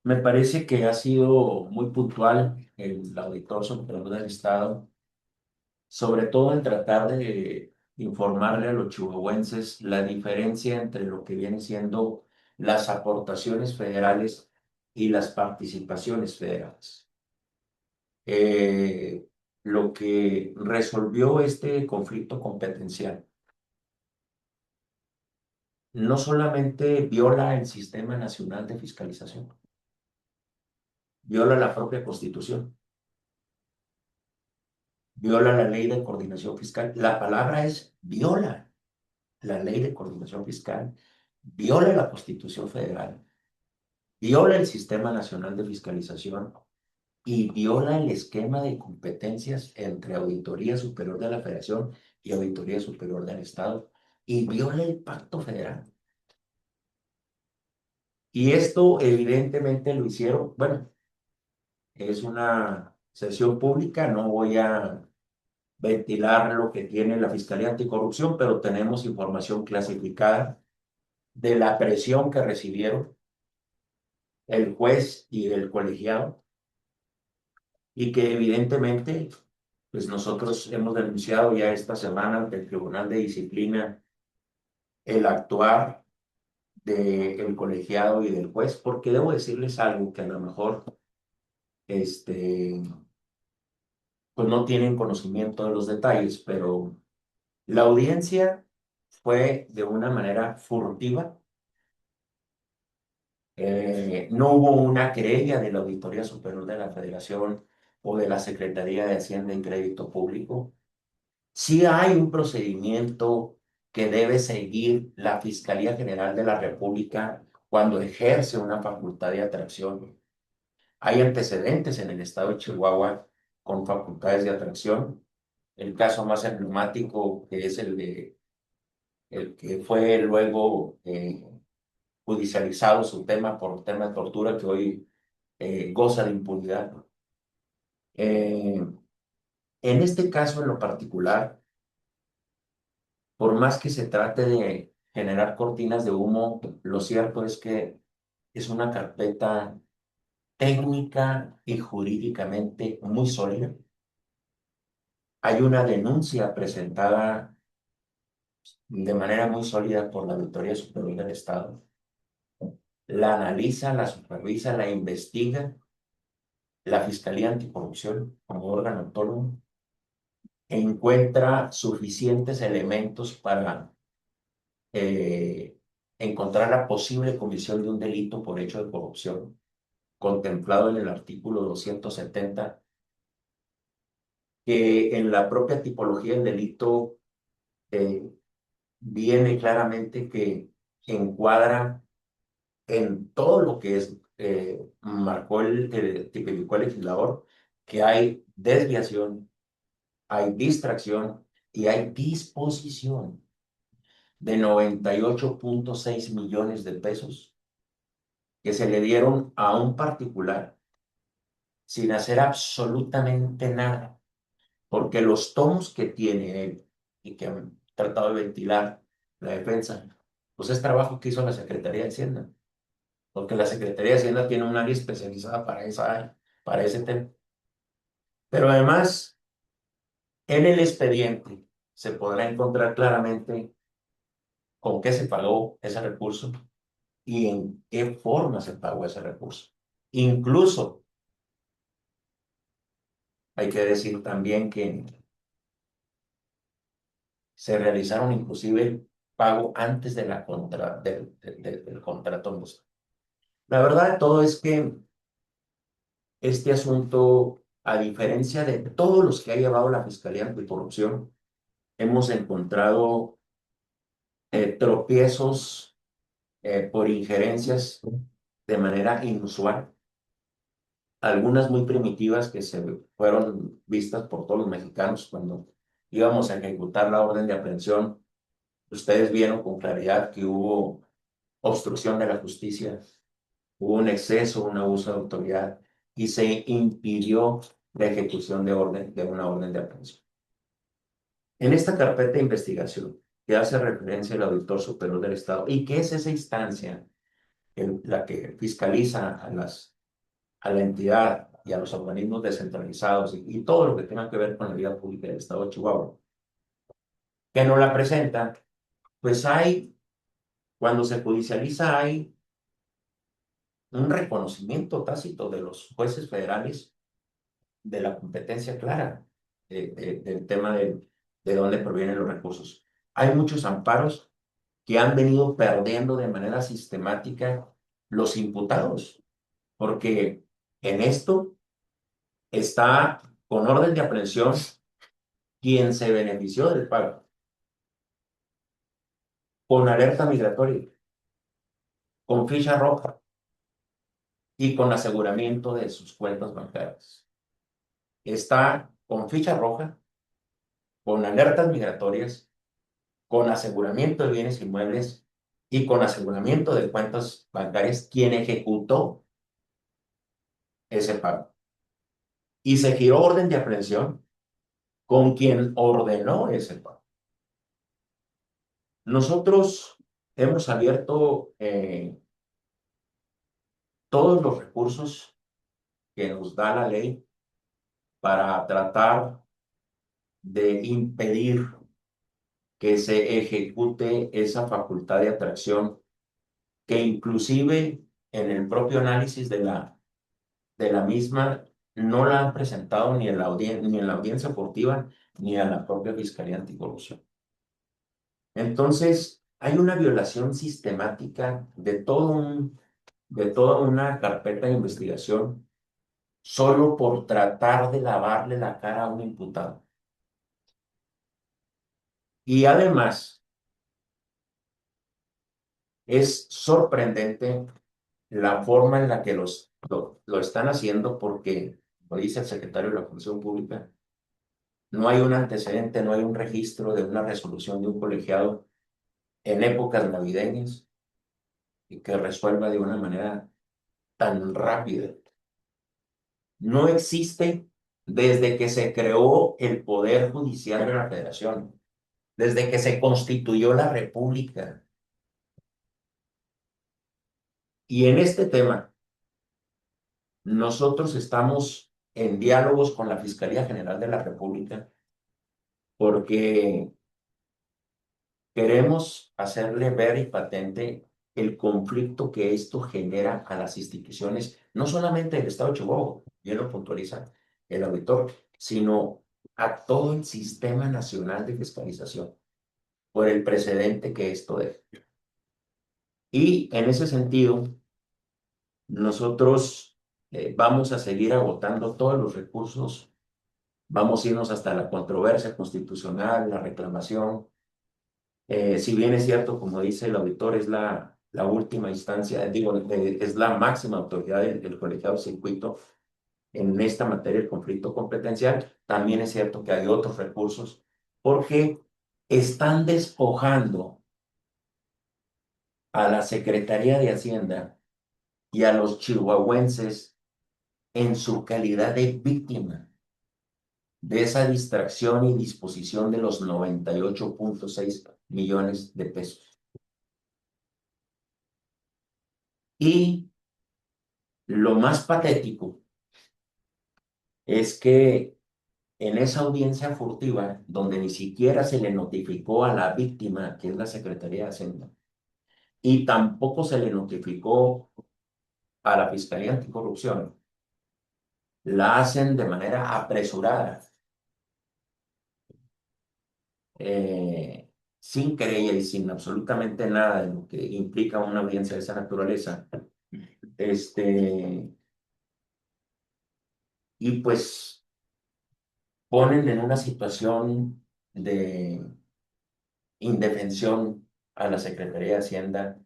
me parece que ha sido muy puntual el auditor superior del Estado, sobre todo en tratar de informarle a los chihuahuenses la diferencia entre lo que viene siendo las aportaciones federales y las participaciones federales. Lo que resolvió este conflicto competencial no solamente viola el Sistema Nacional de Fiscalización, viola la propia Constitución, viola la Ley de Coordinación Fiscal. La palabra es viola la Ley de Coordinación Fiscal, viola la Constitución Federal, viola el Sistema Nacional de Fiscalización y viola el esquema de competencias entre Auditoría Superior de la Federación y Auditoría Superior del Estado, y viola el Pacto Federal. Y esto evidentemente lo hicieron, bueno, es una sesión pública, no voy a ventilar lo que tiene la Fiscalía Anticorrupción, pero tenemos información clasificada de la presión que recibieron el juez y el colegiado, y que evidentemente, pues nosotros hemos denunciado ya esta semana ante el Tribunal de Disciplina el actuar del colegiado y del juez, porque debo decirles algo que a lo mejor, pues no tienen conocimiento de los detalles, pero la audiencia fue de una manera furtiva. No hubo una querella de la Auditoría Superior de la Federación o de la Secretaría de Hacienda y Crédito Público. Sí hay un procedimiento que debe seguir la Fiscalía General de la República cuando ejerce una facultad de atracción Hay antecedentes en el estado de Chihuahua con facultades de atracción. El caso más emblemático, que es el que fue luego judicializado su tema por tema de tortura, que hoy goza de impunidad. En este caso en lo particular, por más que se trate de generar cortinas de humo, lo cierto es que es una carpeta técnica y jurídicamente muy sólida. Hay una denuncia presentada de manera muy sólida por la Auditoría Superior del Estado. La analiza, la supervisa, la investiga la Fiscalía Anticorrupción como órgano autónomo encuentra suficientes elementos para encontrar la posible comisión de un delito por hecho de corrupción contemplado en el artículo 270, que en la propia tipología del delito eh, viene claramente que encuadra en todo lo que es, marcó tipificó el legislador, que hay desviación, hay distracción y hay disposición de 98.6 millones de pesos que se le dieron a un particular sin hacer absolutamente nada, porque los tomos que tiene él y que han tratado de ventilar la defensa, pues es trabajo que hizo la Secretaría de Hacienda, porque la Secretaría de Hacienda tiene un área especializada para esa área, para ese tema. Pero además, en el expediente se podrá encontrar claramente con qué se pagó ese recurso y en qué forma se pagó ese recurso. Incluso hay que decir también que se realizaron inclusive el pago antes de del contrato. La verdad de todo es que este asunto, a diferencia de todos los que ha llevado la Fiscalía Anticorrupción, hemos encontrado tropiezos por injerencias de manera inusual, algunas muy primitivas que se fueron vistas por todos los mexicanos cuando íbamos a ejecutar la orden de aprehensión. Ustedes vieron con claridad que hubo obstrucción de la justicia, hubo un exceso, un abuso de autoridad y se impidió la ejecución de una orden de aprehensión. En esta carpeta de investigación que hace referencia el Auditor Superior del Estado y que es esa instancia en la que fiscaliza a la entidad y a los organismos descentralizados y todo lo que tenga que ver con la vida pública del Estado de Chihuahua, que nos la presenta, pues cuando se judicializa, hay un reconocimiento tácito de los jueces federales de la competencia clara del tema de dónde provienen los recursos. Hay muchos amparos que han venido perdiendo de manera sistemática los imputados, porque en esto está con orden de aprehensión quien se benefició del pago, con alerta migratoria, con ficha roja y con aseguramiento de sus cuentas bancarias. Está con ficha roja, con alertas migratorias, con aseguramiento de bienes inmuebles y con aseguramiento de cuentas bancarias quien ejecutó ese pago. Y se giró orden de aprehensión con quien ordenó ese pago. Nosotros hemos abierto todos los recursos que nos da la ley para tratar de impedir que se ejecute esa facultad de atracción que inclusive en el propio análisis de la misma no la han presentado ni en ni en la audiencia furtiva ni a la propia Fiscalía Anticorrupción. Entonces, hay una violación sistemática de toda una carpeta de investigación solo por tratar de lavarle la cara a un imputado. Y además, es sorprendente la forma en la que los lo están haciendo porque, como dice el secretario de la Función Pública, no hay un antecedente, no hay un registro de una resolución de un colegiado en épocas navideñas y que resuelva de una manera tan rápida. No existe desde que se creó el Poder Judicial de la Federación, desde que se constituyó la República. Y en este tema, nosotros estamos en diálogos con la Fiscalía General de la República porque queremos hacerle ver y patente el conflicto que esto genera a las instituciones, no solamente del Estado de Chihuahua, bien lo puntualiza el auditor, sino a todo el Sistema Nacional de Fiscalización, por el precedente que esto deja. Y en ese sentido, nosotros vamos a seguir agotando todos los recursos, vamos a irnos hasta la controversia constitucional, la reclamación. Si bien es cierto, como dice el auditor, es la última instancia, digo, es la máxima autoridad del colegiado circuito en esta materia del conflicto competencial, también es cierto que hay otros recursos porque están despojando a la Secretaría de Hacienda y a los chihuahuenses en su calidad de víctima de esa distracción y disposición de los 98.6 millones de pesos. Y lo más patético es que en esa audiencia furtiva, donde ni siquiera se le notificó a la víctima, que es la Secretaría de Hacienda, y tampoco se le notificó a la Fiscalía Anticorrupción, la hacen de manera apresurada, sin querella y sin absolutamente nada de lo que implica una audiencia de esa naturaleza. Y pues ponen en una situación de indefensión a la Secretaría de Hacienda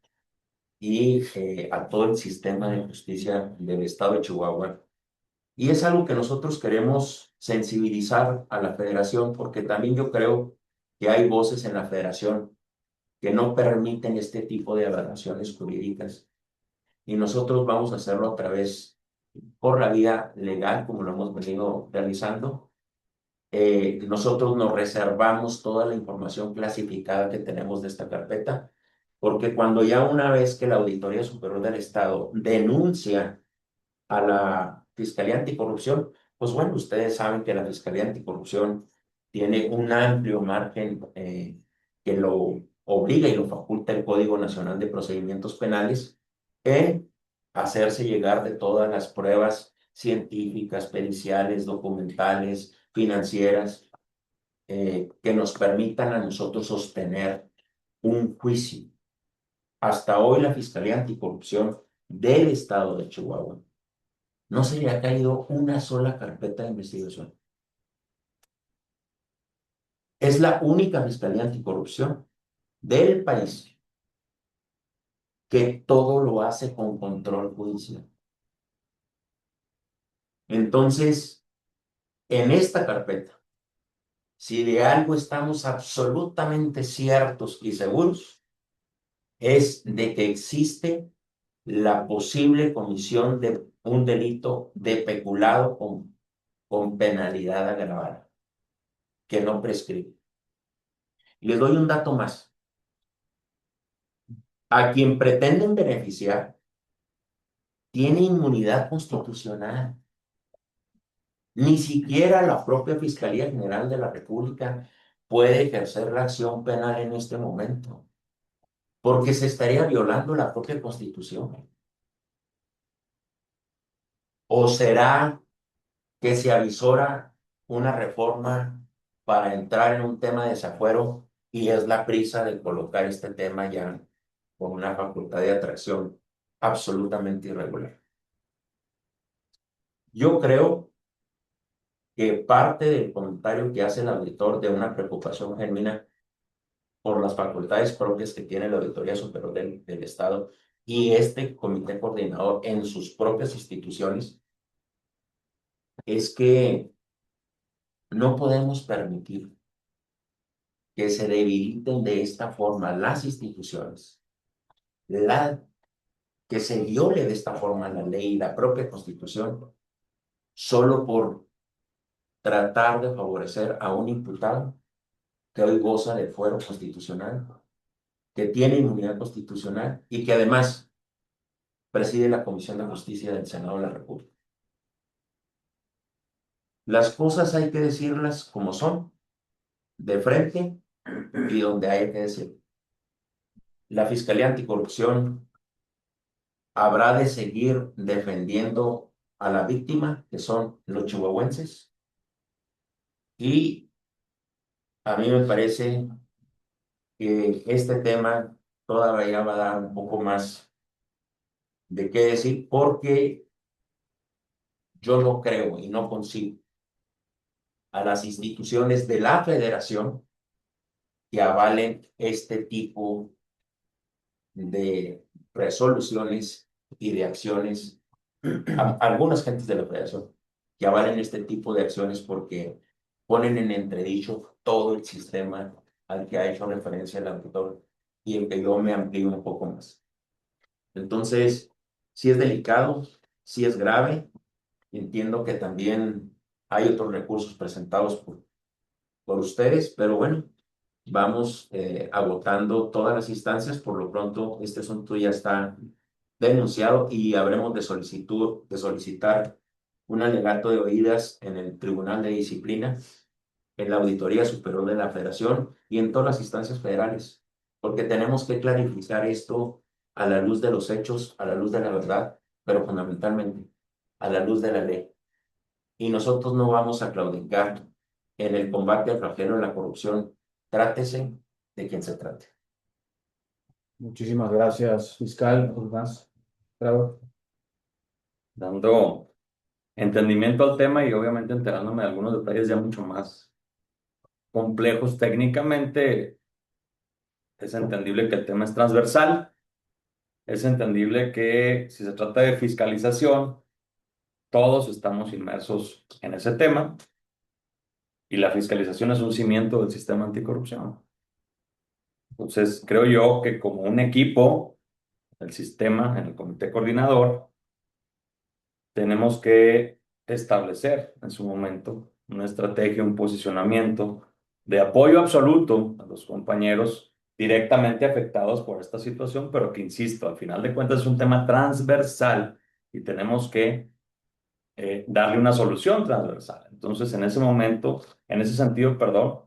y a todo el sistema de justicia del estado de Chihuahua. Y es algo que nosotros queremos sensibilizar a la federación, porque también yo creo que hay voces en la federación que no permiten este tipo de aberraciones jurídicas. Y nosotros vamos a hacerlo a través, por la vía legal, como lo hemos venido realizando. Nosotros nos reservamos toda la información clasificada que tenemos de esta carpeta, porque cuando ya una vez que la Auditoría Superior del Estado denuncia a la Fiscalía Anticorrupción, pues bueno, ustedes saben que la Fiscalía Anticorrupción tiene un amplio margen que lo obliga y lo faculta el Código Nacional de Procedimientos Penales en hacerse llegar de todas las pruebas científicas, periciales, documentales, financieras, que nos permitan a nosotros sostener un juicio. Hasta hoy la Fiscalía Anticorrupción del Estado de Chihuahua no se le ha caído una sola carpeta de investigación. Es la única Fiscalía Anticorrupción del país que todo lo hace con control judicial. Entonces, en esta carpeta, si de algo estamos absolutamente ciertos y seguros, es de que existe la posible comisión de un delito de peculado con penalidad agravada, que no prescribe. Les doy un dato más. A quien pretenden beneficiar tiene inmunidad constitucional. Ni siquiera la propia Fiscalía General de la República puede ejercer la acción penal en este momento, porque se estaría violando la propia Constitución. ¿O será que se avisora una reforma para entrar en un tema de desafuero y es la prisa de colocar este tema ya con una facultad de atracción absolutamente irregular? Yo creo que parte del comentario que hace el auditor de una preocupación genuina por las facultades propias que tiene la Auditoría Superior del Estado y este comité coordinador en sus propias instituciones es que no podemos permitir que se debiliten de esta forma las instituciones, que se viole de esta forma la ley y la propia Constitución, solo por tratar de favorecer a un imputado que hoy goza de fuero constitucional, que tiene inmunidad constitucional y que además preside la Comisión de Justicia del Senado de la República. Las cosas hay que decirlas como son, de frente y donde hay que decir. La Fiscalía Anticorrupción habrá de seguir defendiendo a la víctima, que son los chihuahuenses, y a mí me parece que este tema todavía va a dar un poco más de qué decir, porque yo no creo y no consigo a las instituciones de la Federación que avalen este tipo de resoluciones y de acciones, algunas gentes de la Federación que avalen este tipo de acciones porque ponen en entredicho todo el sistema al que ha hecho referencia el auditor y el que yo me amplío un poco más. Entonces, sí es delicado, sí es grave. Entiendo que también hay otros recursos presentados por ustedes, pero bueno, vamos agotando todas las instancias. Por lo pronto, este asunto ya está denunciado y habremos de solicitar un alegato de oídas en el Tribunal de Disciplina, en la Auditoría Superior de la Federación y en todas las instancias federales, porque tenemos que clarificar esto a la luz de los hechos, a la luz de la verdad, pero fundamentalmente a la luz de la ley. Y nosotros no vamos a claudicar en el combate al flagelo de la corrupción, trátese de quien se trate. Muchísimas gracias, fiscal. ¿Algo más? Bravo. Dando entendimiento al tema y obviamente enterándome de algunos detalles ya mucho más complejos técnicamente, es entendible que el tema es transversal, es entendible que si se trata de fiscalización, todos estamos inmersos en ese tema y la fiscalización es un cimiento del sistema anticorrupción. Entonces, creo yo que como un equipo, el sistema, en el comité coordinador, tenemos que establecer en su momento una estrategia, un posicionamiento de apoyo absoluto a los compañeros directamente afectados por esta situación, pero que, insisto, al final de cuentas es un tema transversal y tenemos que darle una solución transversal. Entonces, en ese momento, en ese sentido, perdón,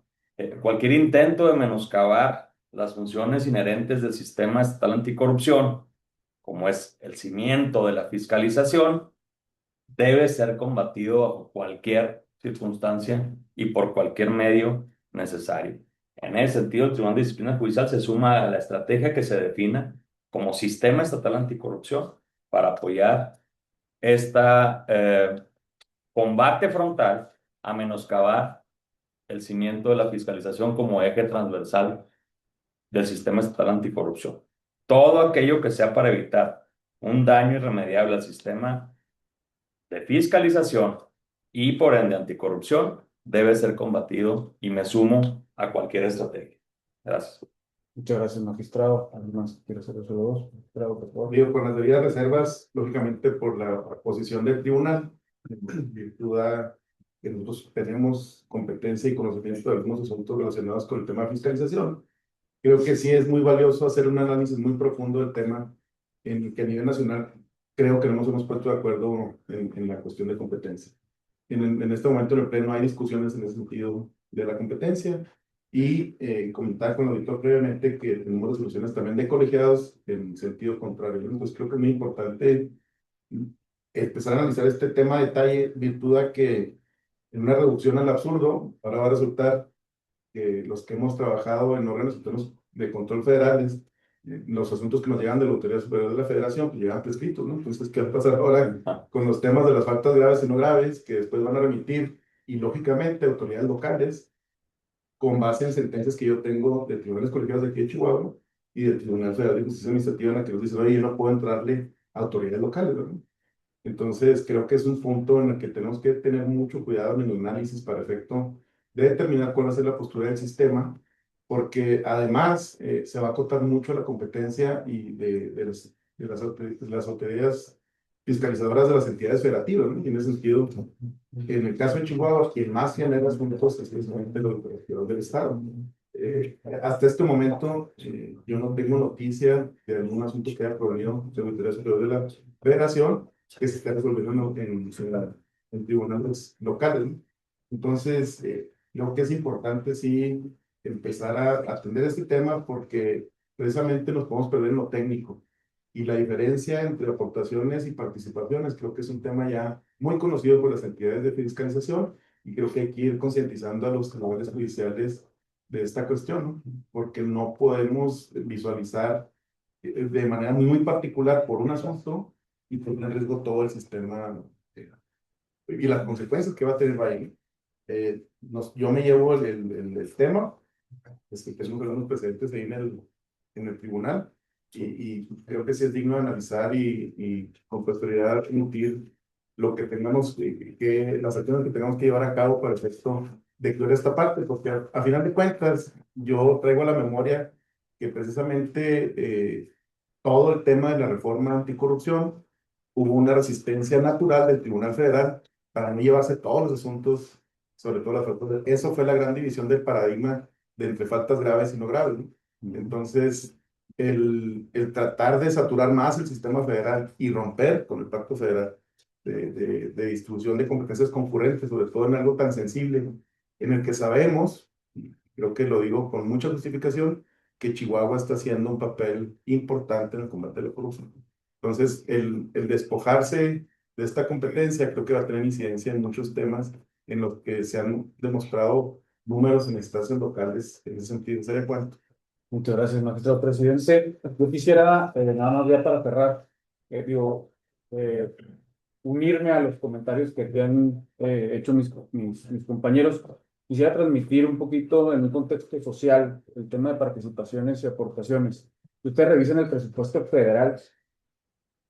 cualquier intento de menoscabar las funciones inherentes del sistema estatal anticorrupción, como es el cimiento de la fiscalización, debe ser combatido bajo cualquier circunstancia y por cualquier medio necesario. En ese sentido, el Tribunal de Disciplina Judicial se suma a la estrategia que se defina como sistema estatal anticorrupción para apoyar esta combate frontal a menoscabar el cimiento de la fiscalización como eje transversal del sistema estatal anticorrupción. Todo aquello que sea para evitar un daño irremediable al sistema de fiscalización y por ende anticorrupción debe ser combatido y me sumo a cualquier estrategia. Gracias. Muchas gracias, magistrado. ¿Alguien más quiere hacer eso los dos? Magistrado, por favor. Digo, con las debidas reservas, lógicamente por la posición del tribunal, en virtud a que nosotros tenemos competencia y conocimiento de algunos asuntos relacionados con el tema de fiscalización. Creo que sí es muy valioso hacer un análisis muy profundo del tema en el que a nivel nacional creo que no nos hemos puesto de acuerdo en la cuestión de competencia. En este momento en el Pleno hay discusiones en el sentido de la competencia y comentar con el auditor previamente que tenemos resoluciones también de colegiados en sentido contrario. Entonces creo que es muy importante empezar a analizar este tema a detalle, virtud a que en una reducción al absurdo, ahora va a resultar que los que hemos trabajado en órganos internos de control federales, los asuntos que nos llegan de la Autoridad Superior de la Federación, pues llegan prescritos, ¿no? Entonces, ¿qué va a pasar ahora con los temas de las faltas graves y no graves, que después van a remitir, y lógicamente autoridades locales, con base en sentencias que yo tengo de tribunales colegiados de aquí de Chihuahua, y del Tribunal Federal de Justicia Administrativa en la que nos dicen, oye, yo no puedo entrarle a autoridades locales, ¿verdad? Entonces, creo que es un punto en el que tenemos que tener mucho cuidado en el análisis para efecto de determinar cuál va a ser la postura del sistema, porque además se va a acotar mucho la competencia y de las autoridades fiscalizadoras de las entidades federativas, ¿no? Y en ese sentido, en el caso de Chihuahua, quien más genera asuntos es precisamente los regidores del Estado. Hasta este momento, yo no tengo noticia de algún asunto que haya provenido de la Autoridad Superior de la Federación que se esté resolviendo en tribunales locales, ¿no? Entonces, creo que es importante sí empezar a atender este tema porque precisamente nos podemos perder en lo técnico. Y la diferencia entre aportaciones y participaciones creo que es un tema ya muy conocido por las entidades de fiscalización y creo que hay que ir concientizando a los tribunales judiciales de esta cuestión, ¿no? Porque no podemos visualizar de manera muy particular por un asunto y poner en riesgo todo el sistema y las consecuencias que va a tener ahí. Yo me llevo el tema, que es uno de los precedentes ahí en el tribunal, y creo que sí es digno de analizar y con posterioridad emitir lo que tengamos, las acciones que tengamos que llevar a cabo para efecto de que esta parte, porque a final de cuentas yo traigo a la memoria que precisamente todo el tema de la reforma anticorrupción hubo una resistencia natural del Tribunal Federal para no llevarse todos los asuntos, sobre todo las faltas. Eso fue la gran división del paradigma de entre faltas graves y no graves, ¿no? Entonces, el tratar de saturar más el sistema federal y romper con el pacto federal de distribución de competencias concurrentes, sobre todo en algo tan sensible, en el que sabemos, y creo que lo digo con mucha justificación, que Chihuahua está haciendo un papel importante en el combate a la corrupción. Entonces, el despojarse de esta competencia creo que va a tener incidencia en muchos temas en los que se han demostrado números en instancias locales en ese sentido. ¿Sería cuánto? Muchas gracias, magistrado presidente. Yo quisiera, nada más ya para cerrar, digo, unirme a los comentarios que te han hecho mis compañeros. Quisiera transmitir un poquito en un contexto social el tema de participaciones y aportaciones. Si ustedes revisen el presupuesto federal,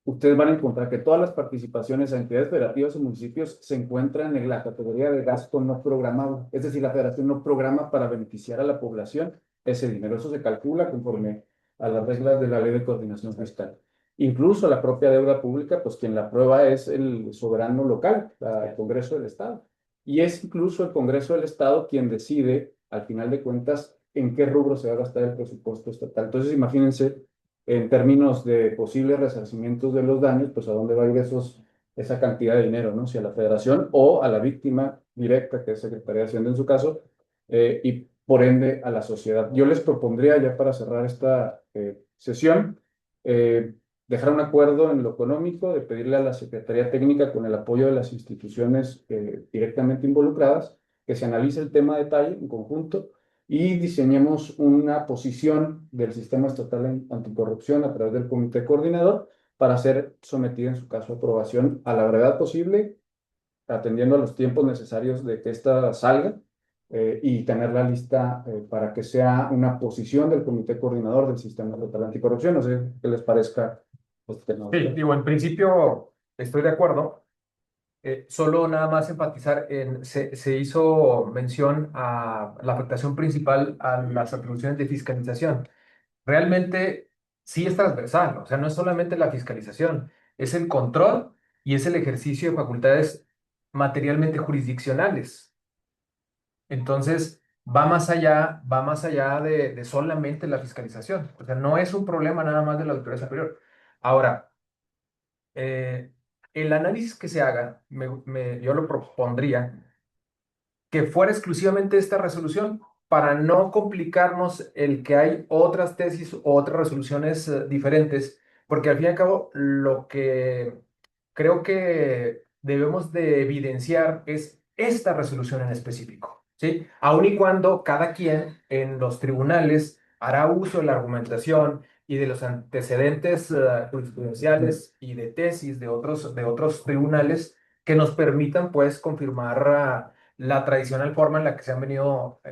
ustedes van a encontrar que todas las participaciones a entidades federativas o municipios se encuentran en la categoría de gasto no programado. Es decir, la federación no programa para beneficiar a la población ese dinero. Eso se calcula conforme a las reglas de la Ley de Coordinación Fiscal. Incluso la propia deuda pública, pues quien la aprueba es el soberano local, el Congreso del Estado. Y es incluso el Congreso del Estado quien decide, al final de cuentas, en qué rubro se va a gastar el presupuesto estatal. Entonces, imagínense en términos de posibles resarcimientos de los daños, pues a dónde va a ir esa cantidad de dinero, ¿no? Si a la federación o a la víctima directa, que es Secretaría de Hacienda en su caso, y por ende a la sociedad. Yo les propondría, ya para cerrar esta sesión, dejar un acuerdo en lo económico, de pedirle a la Secretaría Técnica, con el apoyo de las instituciones directamente involucradas, que se analice el tema a detalle en conjunto y diseñemos una posición del Sistema Estatal Anticorrupción a través del Comité Coordinador para ser sometida en su caso a aprobación a la brevedad posible, atendiendo a los tiempos necesarios de que ésta salga y tenerla lista para que sea una posición del Comité Coordinador del Sistema Estatal Anticorrupción. No sé qué les parezca este tema. Sí, digo, en principio estoy de acuerdo. Solo nada más enfatizar, se hizo mención a la afectación principal a las atribuciones de fiscalización. Realmente sí es transversal, o sea, no es solamente la fiscalización, es el control y es el ejercicio de facultades materialmente jurisdiccionales. Entonces, va más allá de solamente la fiscalización. O sea, no es un problema nada más de la autoridad superior. Ahora, eh, el análisis que se haga, yo lo propondría que fuera exclusivamente esta resolución para no complicarnos el que hay otras tesis o otras resoluciones diferentes, porque al fin y al cabo lo que creo que debemos de evidenciar es esta resolución en específico, ¿sí? Aun y cuando cada quien en los tribunales hará uso de la argumentación y de los antecedentes jurisprudenciales y de tesis de otros tribunales que nos permitan pues confirmar la tradicional forma en la que se han venido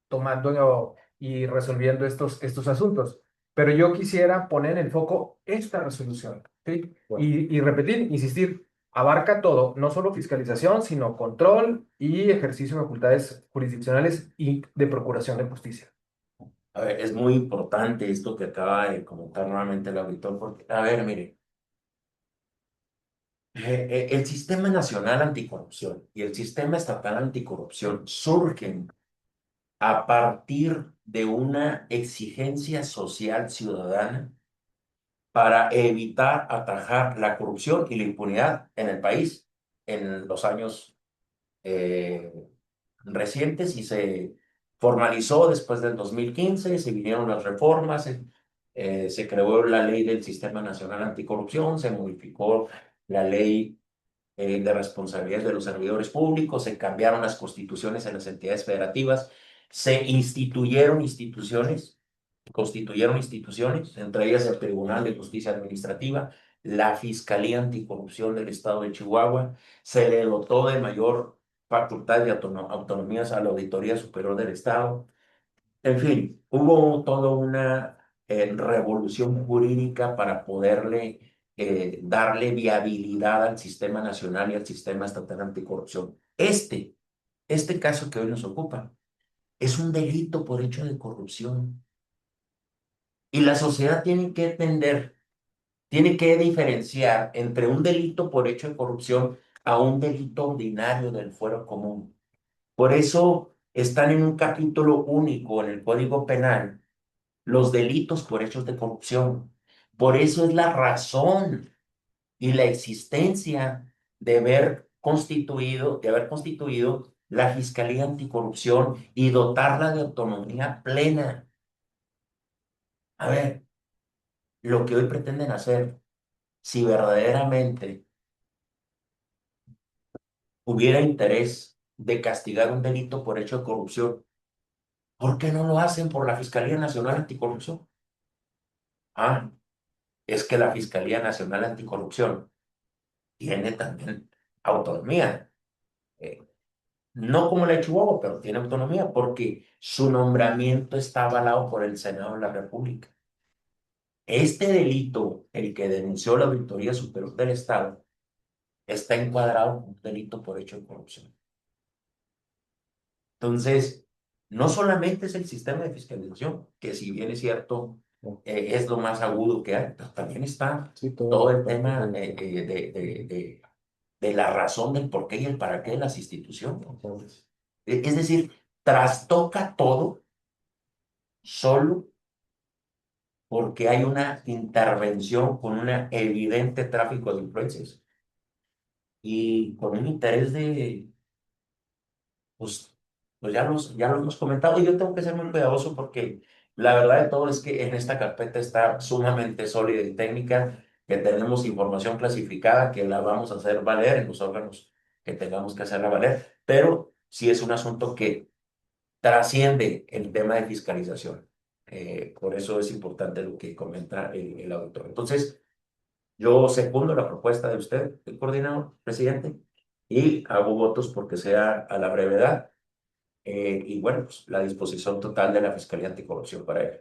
tomando y resolviendo estos asuntos. Pero yo quisiera poner en foco esta resolución, ¿sí? Y repetir, insistir, abarca todo, no solo fiscalización, sino control y ejercicio de facultades jurisdiccionales y de procuración de justicia. A ver, es muy importante esto que acaba de comentar nuevamente el auditor, porque, a ver, mire, el Sistema Nacional Anticorrupción y el Sistema Estatal Anticorrupción surgen a partir de una exigencia social ciudadana para evitar atajar la corrupción y la impunidad en el país en los años eh, recientes y se formalizó después del 2015, se vinieron las reformas, se creó la ley del Sistema Nacional Anticorrupción, se modificó la ley de responsabilidad de los servidores públicos, se cambiaron las constituciones en las entidades federativas, se constituyeron instituciones, entre ellas el Tribunal de Justicia Administrativa, la Fiscalía Anticorrupción del Estado de Chihuahua, se le dotó de mayor facultad de autonomías a la Auditoría Superior del Estado. En fin, hubo toda una revolución jurídica para poderle darle viabilidad al sistema nacional y al sistema estatal anticorrupción. Este caso que hoy nos ocupa es un delito por hecho de corrupción. Y la sociedad tiene que entender, tiene que diferenciar entre un delito por hecho de corrupción a un delito ordinario del fuero común. Por eso están en un capítulo único en el Código Penal los delitos por hechos de corrupción. Por eso es la razón y la existencia de haber constituido la Fiscalía Anticorrupción y dotarla de autonomía plena. A ver, lo que hoy pretenden hacer, si verdaderamente hubiera interés de castigar un delito por hecho de corrupción, ¿por qué no lo hacen por la Fiscalía Nacional Anticorrupción? Ah, es que la Fiscalía Nacional Anticorrupción tiene también autonomía. No como la de Chihuahua, pero tiene autonomía porque su nombramiento está avalado por el Senado de la República. Este delito, el que denunció la Auditoría Superior del Estado, está encuadrado como un delito por hecho de corrupción. Entonces, no solamente es el sistema de fiscalización, que si bien es cierto, es lo más agudo que hay, pero también está todo el tema de la razón del por qué y el para qué de las instituciones. Es decir, trastoca todo solo porque hay una intervención con un evidente tráfico de influencias y con un interés de, pues, ya lo hemos comentado y yo tengo que ser muy cuidadoso porque la verdad de todo es que en esta carpeta está sumamente sólida y técnica, que tenemos información clasificada que la vamos a hacer valer en los órganos que tengamos que hacerla valer, pero sí es un asunto que trasciende el tema de fiscalización. Por eso es importante lo que comenta el auditor. Entonces, yo secundo la propuesta de usted, el coordinador, presidente, y hago votos porque sea a la brevedad y bueno, pues la disposición total de la Fiscalía Anticorrupción para él.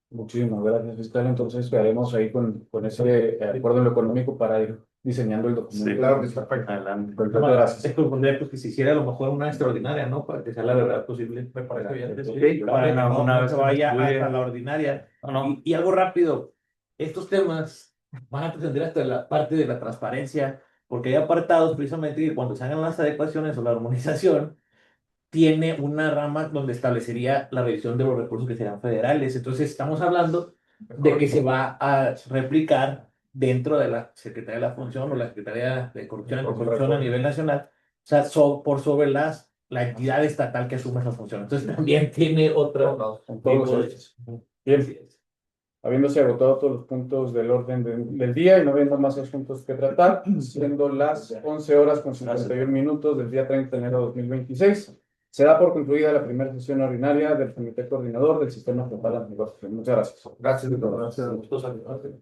Muchísimas gracias, fiscal. Entonces, quedaremos ahí con ese acuerdo en lo económico para ir diseñando el documento. Sí, claro que está perfecto. Adelante. Perfecto, gracias. Es propondría pues, que se hiciera a lo mejor una extraordinaria, ¿no? Para que sea la verdad posible. Me parece bien. Ok, Para que una no vez se que vaya estudie. hasta la ordinaria. No. Y algo rápido, estos temas van a trascender hasta la parte de la transparencia, porque hay apartados precisamente que cuando se hagan las adecuaciones o la armonización, tiene una rama donde establecería la revisión de los recursos que serán federales. Entonces, estamos hablando de que se va a replicar dentro de la Secretaría de la Función o la Secretaría de Corrupción y Corrupción a nivel nacional, o sea, por sobre la entidad estatal que asume esa función. Entonces, también tiene otro En todos los hechos. Bien, habiéndose agotado todos los puntos del orden del día y no habiendo más asuntos que tratar, siendo las 11 horas con 51 minutos del día 30 de enero de 2026, se da por concluida la primera sesión ordinaria del Comité Coordinador del Sistema Estatal Anticorrupción. Muchas gracias. Gracias, doctor. Gracias. Gracias.